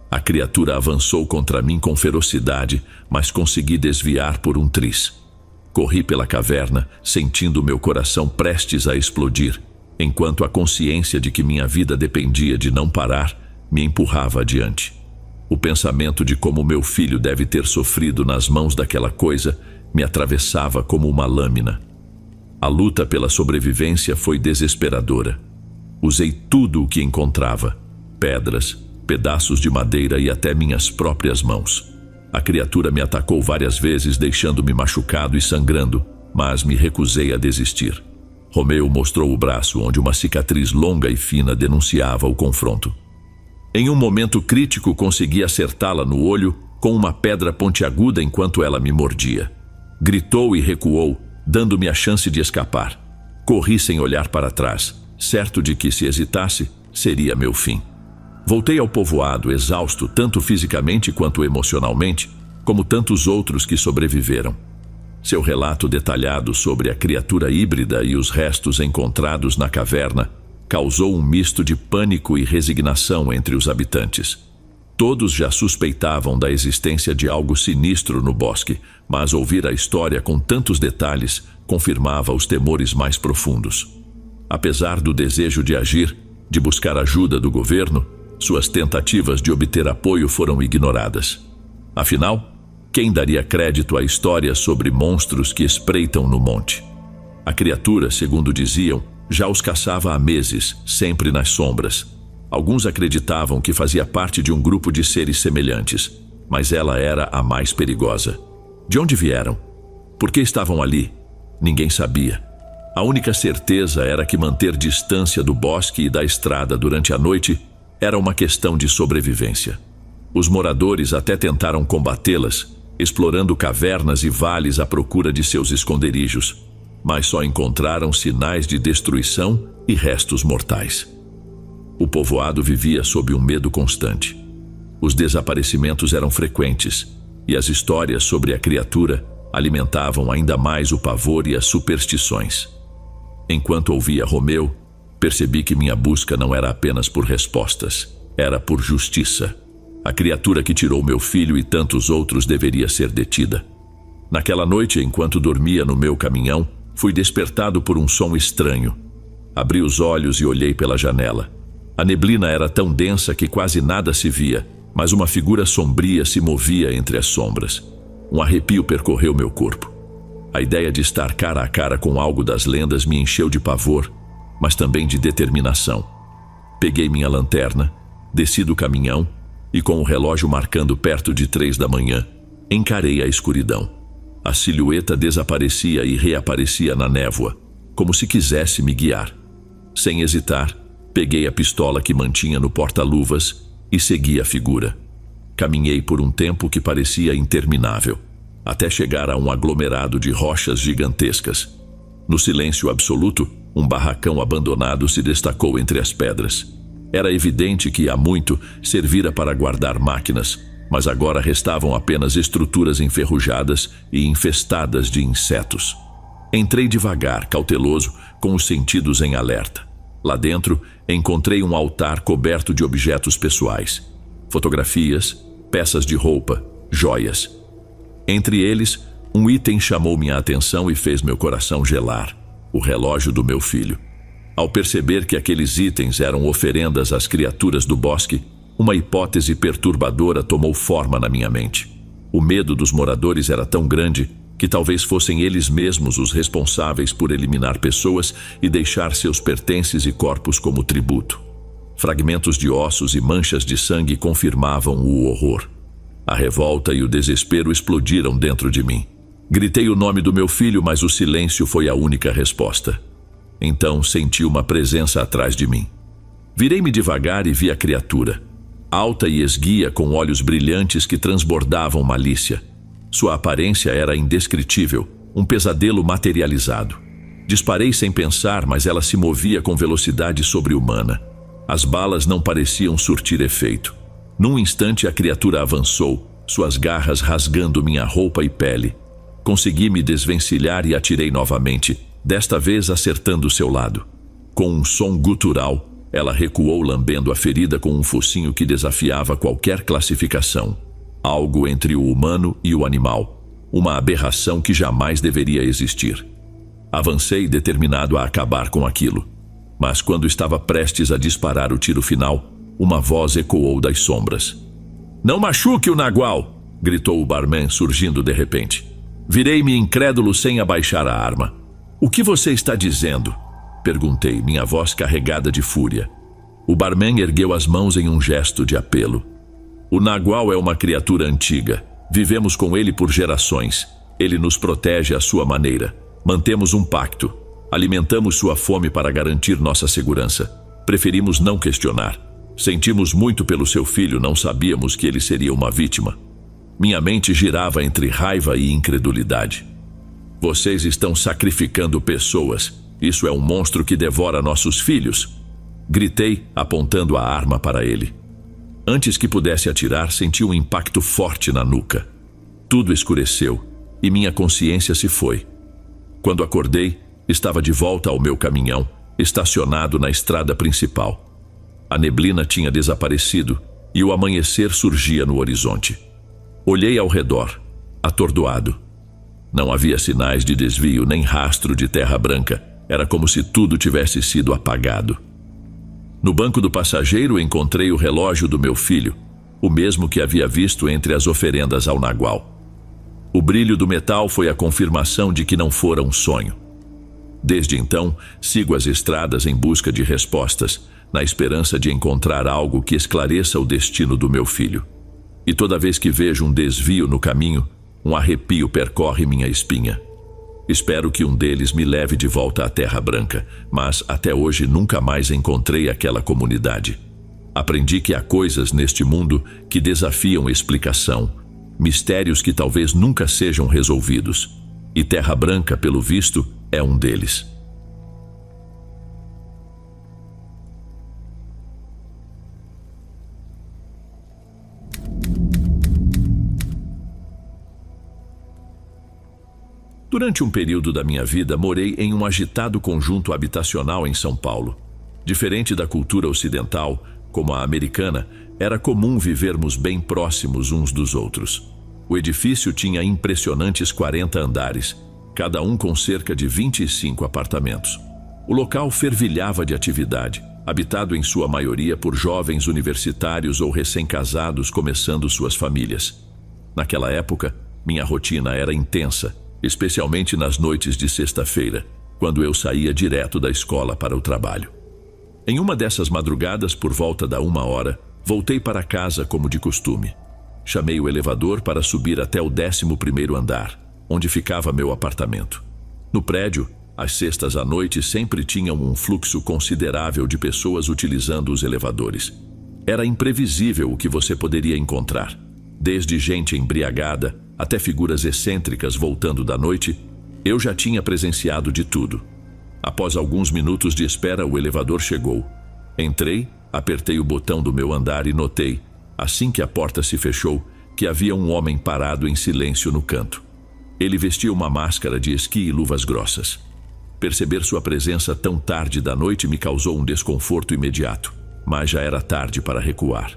A criatura avançou contra mim com ferocidade, mas consegui desviar por um triz. Corri pela caverna, sentindo meu coração prestes a explodir, enquanto a consciência de que minha vida dependia de não parar me empurrava adiante. O pensamento de como meu filho deve ter sofrido nas mãos daquela coisa me atravessava como uma lâmina. A luta pela sobrevivência foi desesperadora. Usei tudo o que encontrava: pedras, pedaços de madeira e até minhas próprias mãos. A criatura me atacou várias vezes, deixando-me machucado e sangrando, mas me recusei a desistir. Romeu mostrou o braço, onde uma cicatriz longa e fina denunciava o confronto. Em um momento crítico, consegui acertá-la no olho com uma pedra pontiaguda enquanto ela me mordia. Gritou e recuou, dando-me a chance de escapar. Corri sem olhar para trás, certo de que, se hesitasse, seria meu fim. Voltei ao povoado, exausto tanto fisicamente quanto emocionalmente, como tantos outros que sobreviveram. Seu relato detalhado sobre a criatura híbrida e os restos encontrados na caverna causou um misto de pânico e resignação entre os habitantes. Todos já suspeitavam da existência de algo sinistro no bosque, mas ouvir a história com tantos detalhes confirmava os temores mais profundos. Apesar do desejo de agir, de buscar ajuda do governo, suas tentativas de obter apoio foram ignoradas. Afinal, quem daria crédito à história sobre monstros que espreitam no monte? A criatura, segundo diziam, já os caçava há meses, sempre nas sombras. Alguns acreditavam que fazia parte de um grupo de seres semelhantes, mas ela era a mais perigosa. De onde vieram? Por que estavam ali? Ninguém sabia. A única certeza era que manter distância do bosque e da estrada durante a noite era uma questão de sobrevivência. Os moradores até tentaram combatê-las, explorando cavernas e vales à procura de seus esconderijos. mas só encontraram sinais de destruição e restos mortais. O povoado vivia sob um medo constante. Os desaparecimentos eram frequentes, e as histórias sobre a criatura alimentavam ainda mais o pavor e as superstições. Enquanto ouvia Romeu, percebi que minha busca não era apenas por respostas, era por justiça. A criatura que tirou meu filho e tantos outros deveria ser detida. Naquela noite, enquanto dormia no meu caminhão, fui despertado por um som estranho. Abri os olhos e olhei pela janela. A neblina era tão densa que quase nada se via, mas uma figura sombria se movia entre as sombras. Um arrepio percorreu meu corpo. A ideia de estar cara a cara com algo das lendas me encheu de pavor, mas também de determinação. Peguei minha lanterna, desci do caminhão e, com o relógio marcando perto de 3 da manhã, encarei a escuridão. A silhueta desaparecia e reaparecia na névoa, como se quisesse me guiar. Sem hesitar, peguei a pistola que mantinha no porta-luvas e segui a figura. Caminhei por um tempo que parecia interminável, até chegar a um aglomerado de rochas gigantescas. No silêncio absoluto, um barracão abandonado se destacou entre as pedras. Era evidente que há muito servira para guardar máquinas, mas agora restavam apenas estruturas enferrujadas e infestadas de insetos. Entrei devagar, cauteloso, com os sentidos em alerta. Lá dentro, encontrei um altar coberto de objetos pessoais. Fotografias, peças de roupa, joias. Entre eles, um item chamou minha atenção e fez meu coração gelar: o relógio do meu filho. Ao perceber que aqueles itens eram oferendas às criaturas do bosque, uma hipótese perturbadora tomou forma na minha mente. O medo dos moradores era tão grande que talvez fossem eles mesmos os responsáveis por eliminar pessoas e deixar seus pertences e corpos como tributo. Fragmentos de ossos e manchas de sangue confirmavam o horror. A revolta e o desespero explodiram dentro de mim. Gritei o nome do meu filho, mas o silêncio foi a única resposta. Então senti uma presença atrás de mim. Virei-me devagar e vi a criatura, alta e esguia, com olhos brilhantes que transbordavam malícia. Sua aparência era indescritível, um pesadelo materializado. Disparei sem pensar, mas ela se movia com velocidade sobre-humana. As balas não pareciam surtir efeito. Num instante, a criatura avançou, suas garras rasgando minha roupa e pele. Consegui me desvencilhar e atirei novamente, desta vez acertando seu lado. Com um som gutural, ela recuou, lambendo a ferida com um focinho que desafiava qualquer classificação. Algo entre o humano e o animal, uma aberração que jamais deveria existir. Avancei determinado a acabar com aquilo. Mas quando estava prestes a disparar o tiro final, uma voz ecoou das sombras. "Não machuque o Nagual!" gritou o barman, surgindo de repente. Virei-me incrédulo sem abaixar a arma. "O que você está dizendo?" perguntei, minha voz carregada de fúria. O barman ergueu as mãos em um gesto de apelo. "O Nagual é uma criatura antiga. Vivemos com ele por gerações. Ele nos protege à sua maneira. Mantemos um pacto. Alimentamos sua fome para garantir nossa segurança. Preferimos não questionar. Sentimos muito pelo seu filho, não sabíamos que ele seria uma vítima." Minha mente girava entre raiva e incredulidade. "Vocês estão sacrificando pessoas. Isso é um monstro que devora nossos filhos." Gritei, apontando a arma para ele. Antes que pudesse atirar, senti um impacto forte na nuca. Tudo escureceu e minha consciência se foi. Quando acordei, estava de volta ao meu caminhão, estacionado na estrada principal. A neblina tinha desaparecido e o amanhecer surgia no horizonte. Olhei ao redor, atordoado. Não havia sinais de desvio nem rastro de terra branca. Era como se tudo tivesse sido apagado. No banco do passageiro encontrei o relógio do meu filho, o mesmo que havia visto entre as oferendas ao Nagual. O brilho do metal foi a confirmação de que não fora um sonho. Desde então, sigo as estradas em busca de respostas, na esperança de encontrar algo que esclareça o destino do meu filho. E toda vez que vejo um desvio no caminho, um arrepio percorre minha espinha. Espero que um deles me leve de volta à Terra Branca, mas até hoje nunca mais encontrei aquela comunidade. Aprendi que há coisas neste mundo que desafiam explicação, mistérios que talvez nunca sejam resolvidos. E Terra Branca, pelo visto, é um deles. Durante um período da minha vida, morei em um agitado conjunto habitacional em São Paulo. Diferente da cultura ocidental, como a americana, era comum vivermos bem próximos uns dos outros. O edifício tinha impressionantes 40 andares, cada um com cerca de 25 apartamentos. O local fervilhava de atividade, habitado em sua maioria por jovens universitários ou recém-casados começando suas famílias. Naquela época, minha rotina era intensa, especialmente nas noites de sexta-feira, quando eu saía direto da escola para o trabalho. Em uma dessas madrugadas, por volta da 1h, voltei para casa como de costume. Chamei o elevador para subir até o 11º andar, onde ficava meu apartamento. No prédio, às sextas à noite sempre tinham um fluxo considerável de pessoas utilizando os elevadores. Era imprevisível o que você poderia encontrar, desde gente embriagada até figuras excêntricas voltando da noite. Eu já tinha presenciado de tudo. Após alguns minutos de espera, o elevador chegou. Entrei, apertei o botão do meu andar e notei, assim que a porta se fechou, que havia um homem parado em silêncio no canto. Ele vestia uma máscara de esqui e luvas grossas. Perceber sua presença tão tarde da noite me causou um desconforto imediato, mas já era tarde para recuar.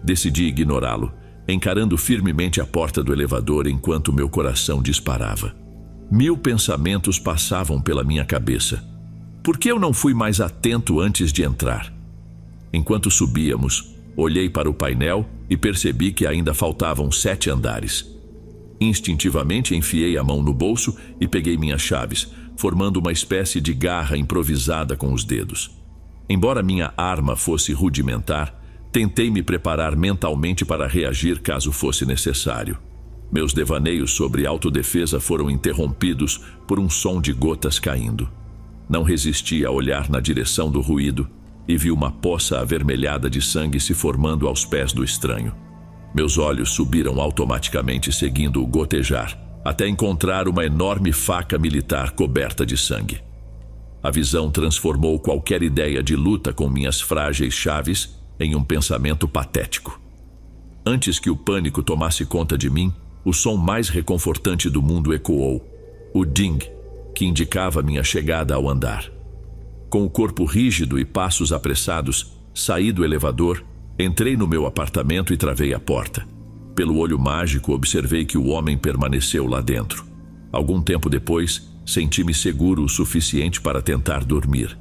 Decidi ignorá-lo, encarando firmemente a porta do elevador enquanto meu coração disparava. 1000 pensamentos passavam pela minha cabeça. Por que eu não fui mais atento antes de entrar? Enquanto subíamos, olhei para o painel e percebi que ainda faltavam 7 andares. Instintivamente enfiei a mão no bolso e peguei minhas chaves, formando uma espécie de garra improvisada com os dedos. Embora minha arma fosse rudimentar, tentei me preparar mentalmente para reagir caso fosse necessário. Meus devaneios sobre autodefesa foram interrompidos por um som de gotas caindo. Não resisti a olhar na direção do ruído e vi uma poça avermelhada de sangue se formando aos pés do estranho. Meus olhos subiram automaticamente seguindo o gotejar, até encontrar uma enorme faca militar coberta de sangue. A visão transformou qualquer ideia de luta com minhas frágeis chaves em um pensamento patético. Antes que o pânico tomasse conta de mim, o som mais reconfortante do mundo ecoou, o ding, que indicava minha chegada ao andar. Com o corpo rígido e passos apressados, saí do elevador, entrei no meu apartamento e travei a porta. Pelo olho mágico, observei que o homem permaneceu lá dentro. Algum tempo depois, senti-me seguro o suficiente para tentar dormir.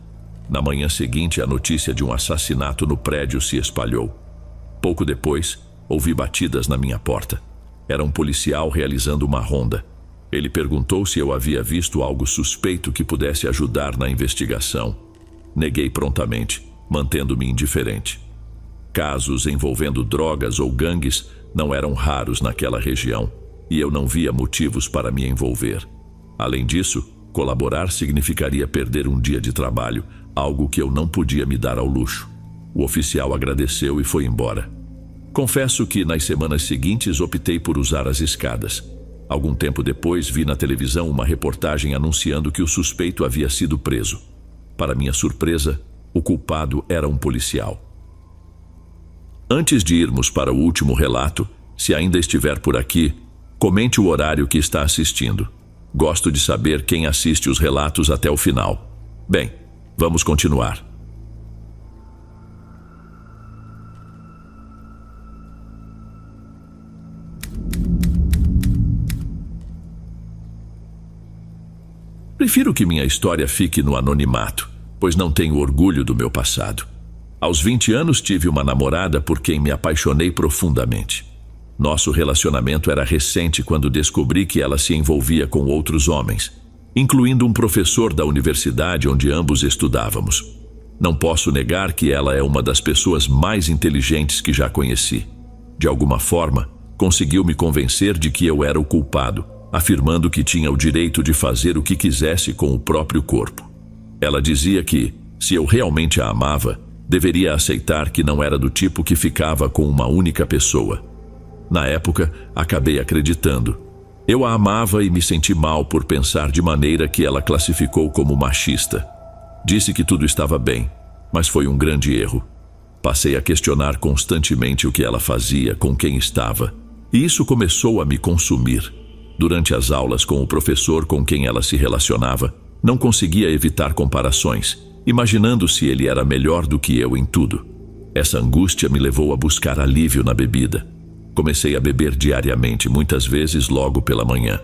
Na manhã seguinte, a notícia de um assassinato no prédio se espalhou. Pouco depois, ouvi batidas na minha porta. Era um policial realizando uma ronda. Ele perguntou se eu havia visto algo suspeito que pudesse ajudar na investigação. Neguei prontamente, mantendo-me indiferente. Casos envolvendo drogas ou gangues não eram raros naquela região, e eu não via motivos para me envolver. Além disso, colaborar significaria perder um dia de trabalho, algo que eu não podia me dar ao luxo. O oficial agradeceu e foi embora. Confesso que nas semanas seguintes optei por usar as escadas. Algum tempo depois, vi na televisão uma reportagem anunciando que o suspeito havia sido preso. Para minha surpresa, o culpado era um policial. Antes de irmos para o último relato, se ainda estiver por aqui, comente o horário que está assistindo. Gosto de saber quem assiste os relatos até o final. Bem, vamos continuar. Prefiro que minha história fique no anonimato, pois não tenho orgulho do meu passado. Aos 20 anos tive uma namorada por quem me apaixonei profundamente. Nosso relacionamento era recente quando descobri que ela se envolvia com outros homens, incluindo um professor da universidade onde ambos estudávamos. Não posso negar que ela é uma das pessoas mais inteligentes que já conheci. De alguma forma, conseguiu me convencer de que eu era o culpado, afirmando que tinha o direito de fazer o que quisesse com o próprio corpo. Ela dizia que, se eu realmente a amava, deveria aceitar que não era do tipo que ficava com uma única pessoa. Na época, acabei acreditando. Eu a amava e me senti mal por pensar de maneira que ela classificou como machista. Disse que tudo estava bem, mas foi um grande erro. Passei a questionar constantemente o que ela fazia, com quem estava, e isso começou a me consumir. Durante as aulas com o professor com quem ela se relacionava, não conseguia evitar comparações, imaginando se ele era melhor do que eu em tudo. Essa angústia me levou a buscar alívio na bebida. Comecei a beber diariamente, muitas vezes logo pela manhã.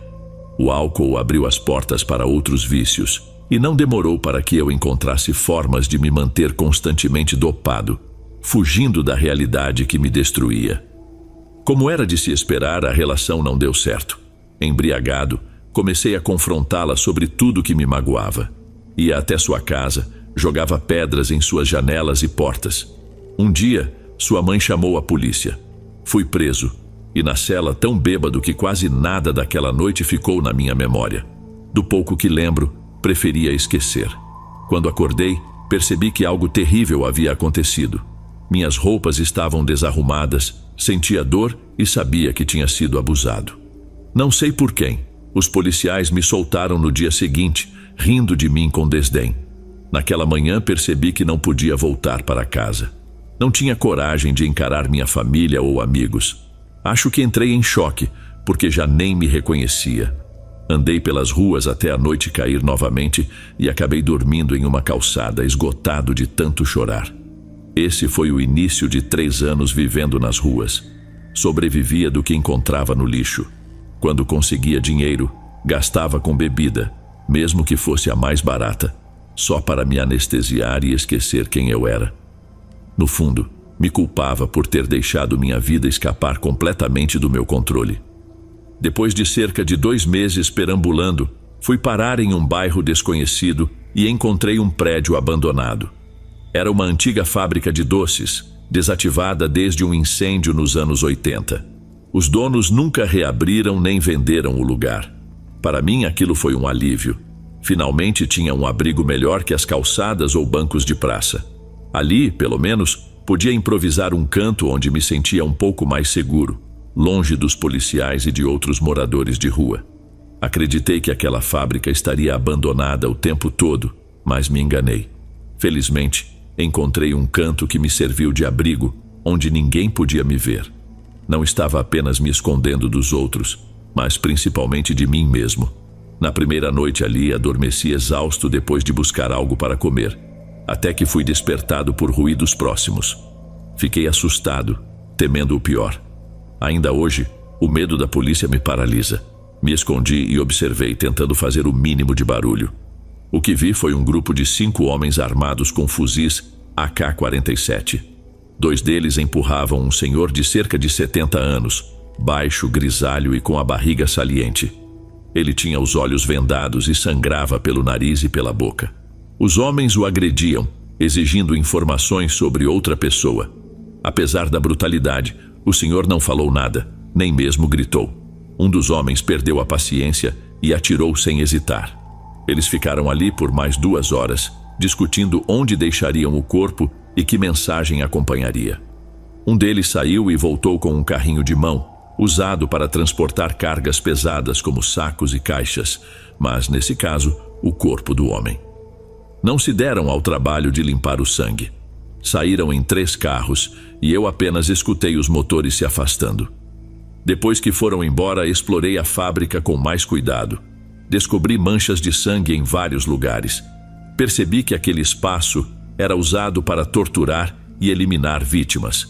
O álcool abriu as portas para outros vícios, e não demorou para que eu encontrasse formas de me manter constantemente dopado, fugindo da realidade que me destruía. Como era de se esperar, a relação não deu certo. Embriagado, comecei a confrontá-la sobre tudo que me magoava. Ia até sua casa, jogava pedras em suas janelas e portas. Um dia, sua mãe chamou a polícia. Fui preso, e na cela tão bêbado que quase nada daquela noite ficou na minha memória. Do pouco que lembro, preferia esquecer. Quando acordei, percebi que algo terrível havia acontecido. Minhas roupas estavam desarrumadas, sentia dor e sabia que tinha sido abusado. Não sei por quem. Os policiais me soltaram no dia seguinte, rindo de mim com desdém. Naquela manhã percebi que não podia voltar para casa. Não tinha coragem de encarar minha família ou amigos. Acho que entrei em choque, porque já nem me reconhecia. Andei pelas ruas até a noite cair novamente e acabei dormindo em uma calçada, esgotado de tanto chorar. Esse foi o início de 3 anos vivendo nas ruas. Sobrevivia do que encontrava no lixo. Quando conseguia dinheiro, gastava com bebida, mesmo que fosse a mais barata, só para me anestesiar e esquecer quem eu era. No fundo, me culpava por ter deixado minha vida escapar completamente do meu controle. Depois de cerca de 2 meses perambulando, fui parar em um bairro desconhecido e encontrei um prédio abandonado. Era uma antiga fábrica de doces, desativada desde um incêndio nos anos 80. Os donos nunca reabriram nem venderam o lugar. Para mim, aquilo foi um alívio. Finalmente tinha um abrigo melhor que as calçadas ou bancos de praça. Ali, pelo menos, podia improvisar um canto onde me sentia um pouco mais seguro, longe dos policiais e de outros moradores de rua. Acreditei que aquela fábrica estaria abandonada o tempo todo, mas me enganei. Felizmente, encontrei um canto que me serviu de abrigo, onde ninguém podia me ver. Não estava apenas me escondendo dos outros, mas principalmente de mim mesmo. Na primeira noite ali, adormeci exausto depois de buscar algo para comer, até que fui despertado por ruídos próximos. Fiquei assustado, temendo o pior. Ainda hoje, o medo da polícia me paralisa. Me escondi e observei, tentando fazer o mínimo de barulho. O que vi foi um grupo de 5 homens armados com fuzis AK-47. 2 deles empurravam um senhor de cerca de 70 anos, baixo, grisalho e com a barriga saliente. Ele tinha os olhos vendados e sangrava pelo nariz e pela boca. Os homens o agrediam, exigindo informações sobre outra pessoa. Apesar da brutalidade, o senhor não falou nada, nem mesmo gritou. Um dos homens perdeu a paciência e atirou sem hesitar. Eles ficaram ali por mais 2 horas, discutindo onde deixariam o corpo e que mensagem acompanharia. Um deles saiu e voltou com um carrinho de mão, usado para transportar cargas pesadas como sacos e caixas, mas, nesse caso, o corpo do homem. Não se deram ao trabalho de limpar o sangue. Saíram em 3 carros e eu apenas escutei os motores se afastando. Depois que foram embora, explorei a fábrica com mais cuidado. Descobri manchas de sangue em vários lugares. Percebi que aquele espaço era usado para torturar e eliminar vítimas.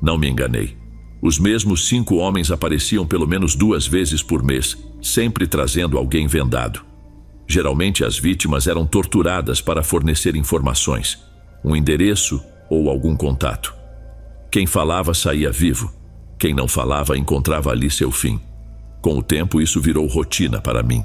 Não me enganei. Os mesmos 5 homens apareciam pelo menos 2 vezes por mês, sempre trazendo alguém vendado. Geralmente as vítimas eram torturadas para fornecer informações, um endereço ou algum contato. Quem falava saía vivo. Quem não falava encontrava ali seu fim. Com o tempo isso virou rotina para mim.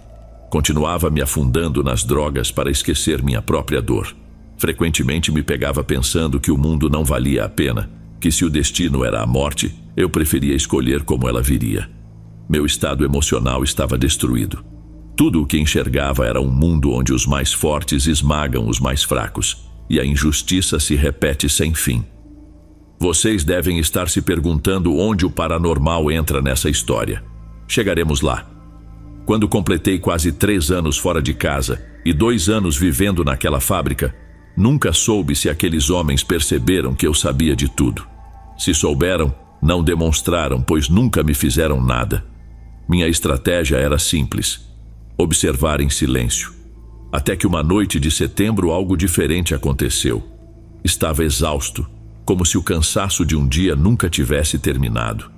Continuava me afundando nas drogas para esquecer minha própria dor. Frequentemente me pegava pensando que o mundo não valia a pena, que se o destino era a morte, eu preferia escolher como ela viria. Meu estado emocional estava destruído. Tudo o que enxergava era um mundo onde os mais fortes esmagam os mais fracos, e a injustiça se repete sem fim. Vocês devem estar se perguntando onde o paranormal entra nessa história. Chegaremos lá. Quando completei quase 3 anos fora de casa e 2 anos vivendo naquela fábrica, nunca soube se aqueles homens perceberam que eu sabia de tudo. Se souberam, não demonstraram, pois nunca me fizeram nada. Minha estratégia era simples: observar em silêncio. Até que uma noite de setembro algo diferente aconteceu. Estava exausto, como se o cansaço de um dia nunca tivesse terminado.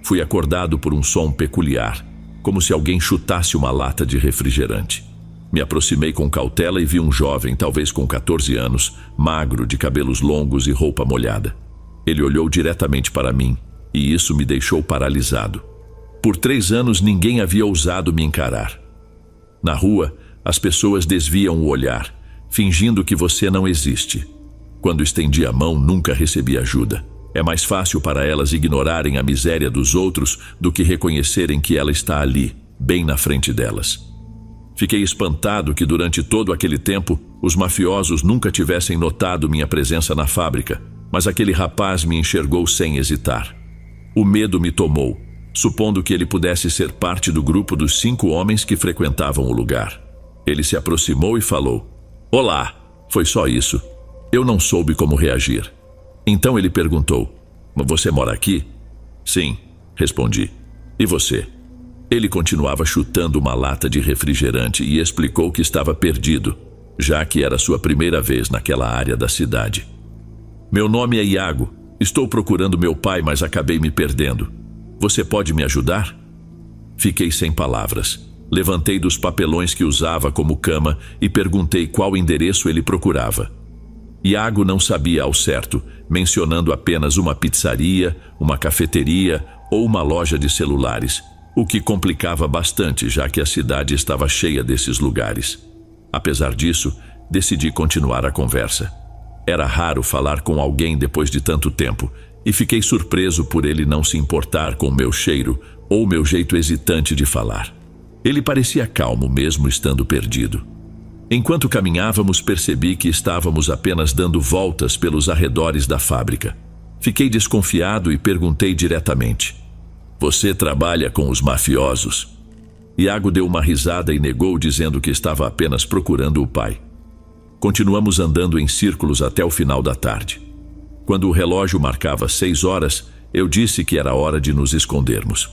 Fui acordado por um som peculiar, como se alguém chutasse uma lata de refrigerante. Me aproximei com cautela e vi um jovem, talvez com 14 anos, magro, de cabelos longos e roupa molhada. Ele olhou diretamente para mim, e isso me deixou paralisado. Por 3 anos ninguém havia ousado me encarar. Na rua, as pessoas desviam o olhar, fingindo que você não existe. Quando estendi a mão, nunca recebi ajuda. É mais fácil para elas ignorarem a miséria dos outros do que reconhecerem que ela está ali, bem na frente delas. Fiquei espantado que durante todo aquele tempo os mafiosos nunca tivessem notado minha presença na fábrica, mas aquele rapaz me enxergou sem hesitar. O medo me tomou, supondo que ele pudesse ser parte do grupo dos 5 homens que frequentavam o lugar. Ele se aproximou e falou: "Olá." Foi só isso. Eu não soube como reagir. Então ele perguntou: "Você mora aqui?" "Sim", respondi. "E você?" Ele continuava chutando uma lata de refrigerante e explicou que estava perdido, já que era sua primeira vez naquela área da cidade. "Meu nome é Iago. Estou procurando meu pai, mas acabei me perdendo. Você pode me ajudar?" Fiquei sem palavras. Levantei dos papelões que usava como cama e perguntei qual endereço ele procurava. Iago não sabia ao certo, mencionando apenas uma pizzaria, uma cafeteria ou uma loja de celulares, o que complicava bastante, já que a cidade estava cheia desses lugares. Apesar disso, decidi continuar a conversa. Era raro falar com alguém depois de tanto tempo, e fiquei surpreso por ele não se importar com meu cheiro ou meu jeito hesitante de falar. Ele parecia calmo mesmo estando perdido. Enquanto caminhávamos, percebi que estávamos apenas dando voltas pelos arredores da fábrica. Fiquei desconfiado e perguntei diretamente: "Você trabalha com os mafiosos?" Iago deu uma risada e negou, dizendo que estava apenas procurando o pai. Continuamos andando em círculos até o final da tarde. Quando o relógio marcava 6 horas, eu disse que era hora de nos escondermos.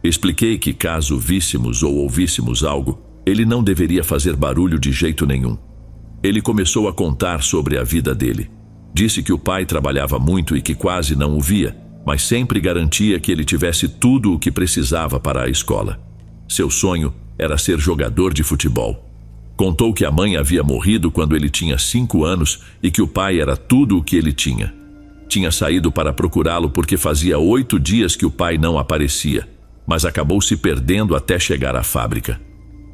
Expliquei que caso víssemos ou ouvíssemos algo, ele não deveria fazer barulho de jeito nenhum. Ele começou a contar sobre a vida dele. Disse que o pai trabalhava muito e que quase não o via, mas sempre garantia que ele tivesse tudo o que precisava para a escola. Seu sonho era ser jogador de futebol. Contou que a mãe havia morrido quando ele tinha 5 anos e que o pai era tudo o que ele tinha. Tinha saído para procurá-lo porque fazia 8 dias que o pai não aparecia, mas acabou se perdendo até chegar à fábrica.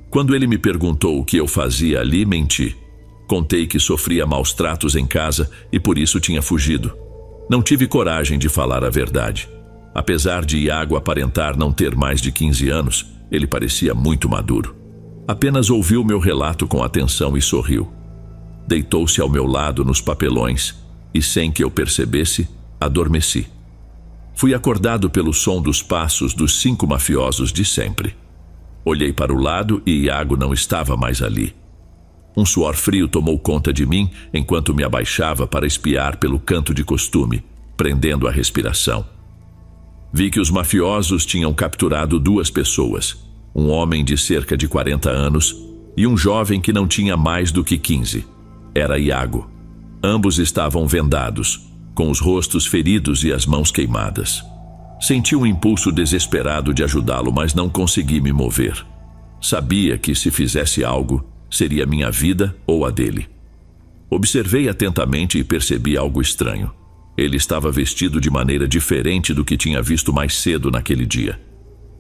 Quando ele me perguntou o que eu fazia ali, menti. Contei que sofria maus tratos em casa e por isso tinha fugido. Não tive coragem de falar a verdade. Apesar de Iago aparentar não ter mais de 15 anos, ele parecia muito maduro. Apenas ouviu meu relato com atenção e sorriu. Deitou-se ao meu lado nos papelões e, sem que eu percebesse, adormeci. Fui acordado pelo som dos passos dos 5 mafiosos de sempre. Olhei para o lado e Iago não estava mais ali. Um suor frio tomou conta de mim enquanto me abaixava para espiar pelo canto de costume, prendendo a respiração. Vi que os mafiosos tinham capturado 2 pessoas, um homem de cerca de 40 anos e um jovem que não tinha mais do que 15. Era Iago. Ambos estavam vendados, com os rostos feridos e as mãos queimadas. Senti um impulso desesperado de ajudá-lo, mas não consegui me mover. Sabia que se fizesse algo, seria minha vida ou a dele. Observei atentamente e percebi algo estranho. Ele estava vestido de maneira diferente do que tinha visto mais cedo naquele dia.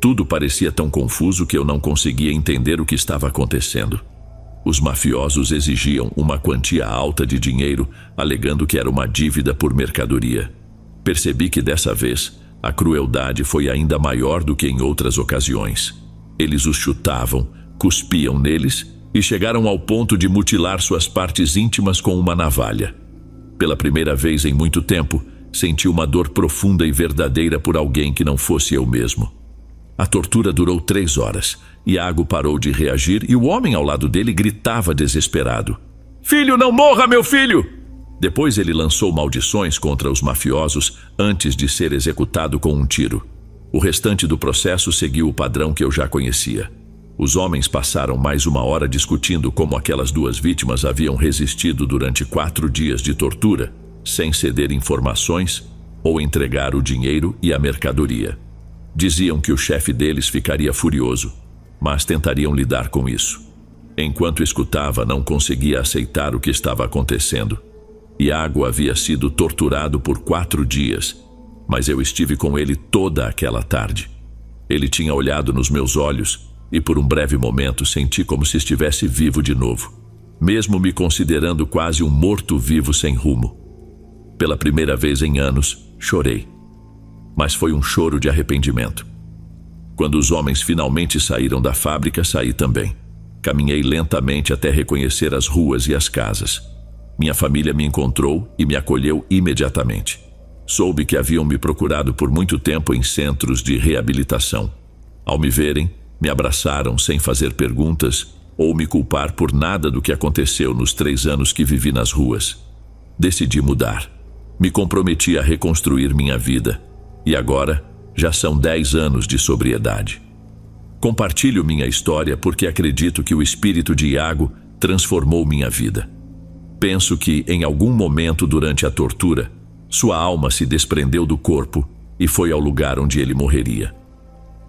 Tudo parecia tão confuso que eu não conseguia entender o que estava acontecendo. Os mafiosos exigiam uma quantia alta de dinheiro, alegando que era uma dívida por mercadoria. Percebi que dessa vez a crueldade foi ainda maior do que em outras ocasiões. Eles os chutavam, cuspiam neles e chegaram ao ponto de mutilar suas partes íntimas com uma navalha. Pela primeira vez em muito tempo, senti uma dor profunda e verdadeira por alguém que não fosse eu mesmo. A tortura durou 3 horas. Iago parou de reagir e o homem ao lado dele gritava desesperado: "Filho, não morra, meu filho!" Depois ele lançou maldições contra os mafiosos antes de ser executado com um tiro. O restante do processo seguiu o padrão que eu já conhecia. Os homens passaram mais 1 hora discutindo como aquelas 2 vítimas haviam resistido durante 4 dias de tortura, sem ceder informações ou entregar o dinheiro e a mercadoria. Diziam que o chefe deles ficaria furioso, mas tentariam lidar com isso. Enquanto escutava, não conseguia aceitar o que estava acontecendo. Iago havia sido torturado por 4 dias, mas eu estive com ele toda aquela tarde. Ele tinha olhado nos meus olhos e por um breve momento senti como se estivesse vivo de novo, mesmo me considerando quase um morto-vivo sem rumo. Pela primeira vez em anos, chorei, mas foi um choro de arrependimento. Quando os homens finalmente saíram da fábrica, saí também. Caminhei lentamente até reconhecer as ruas e as casas. Minha família me encontrou e me acolheu imediatamente. Soube que haviam me procurado por muito tempo em centros de reabilitação. Ao me verem, me abraçaram sem fazer perguntas ou me culpar por nada do que aconteceu nos 3 anos que vivi nas ruas. Decidi mudar. Me comprometi a reconstruir minha vida. E agora, já são 10 anos de sobriedade. Compartilho minha história porque acredito que o espírito de Iago transformou minha vida. Penso que, em algum momento durante a tortura, sua alma se desprendeu do corpo e foi ao lugar onde ele morreria.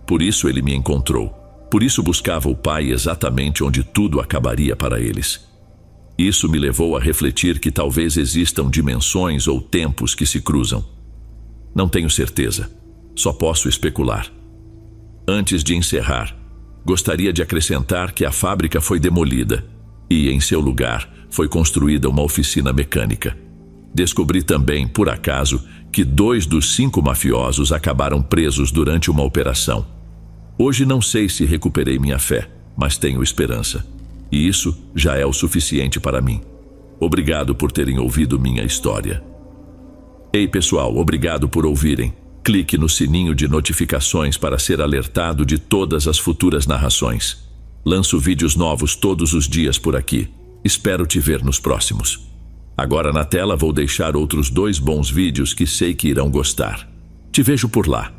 Por isso ele me encontrou. Por isso buscava o Pai exatamente onde tudo acabaria para eles. Isso me levou a refletir que talvez existam dimensões ou tempos que se cruzam. Não tenho certeza. Só posso especular. Antes de encerrar, gostaria de acrescentar que a fábrica foi demolida e, em seu lugar, foi construída uma oficina mecânica. Descobri também, por acaso, que 2 dos 5 mafiosos acabaram presos durante uma operação. Hoje não sei se recuperei minha fé, mas tenho esperança. E isso já é o suficiente para mim. Obrigado por terem ouvido minha história. Ei, pessoal, obrigado por ouvirem. Clique no sininho de notificações para ser alertado de todas as futuras narrações. Lanço vídeos novos todos os dias por aqui. Espero te ver nos próximos. Agora na tela vou deixar outros 2 bons vídeos que sei que irão gostar. Te vejo por lá.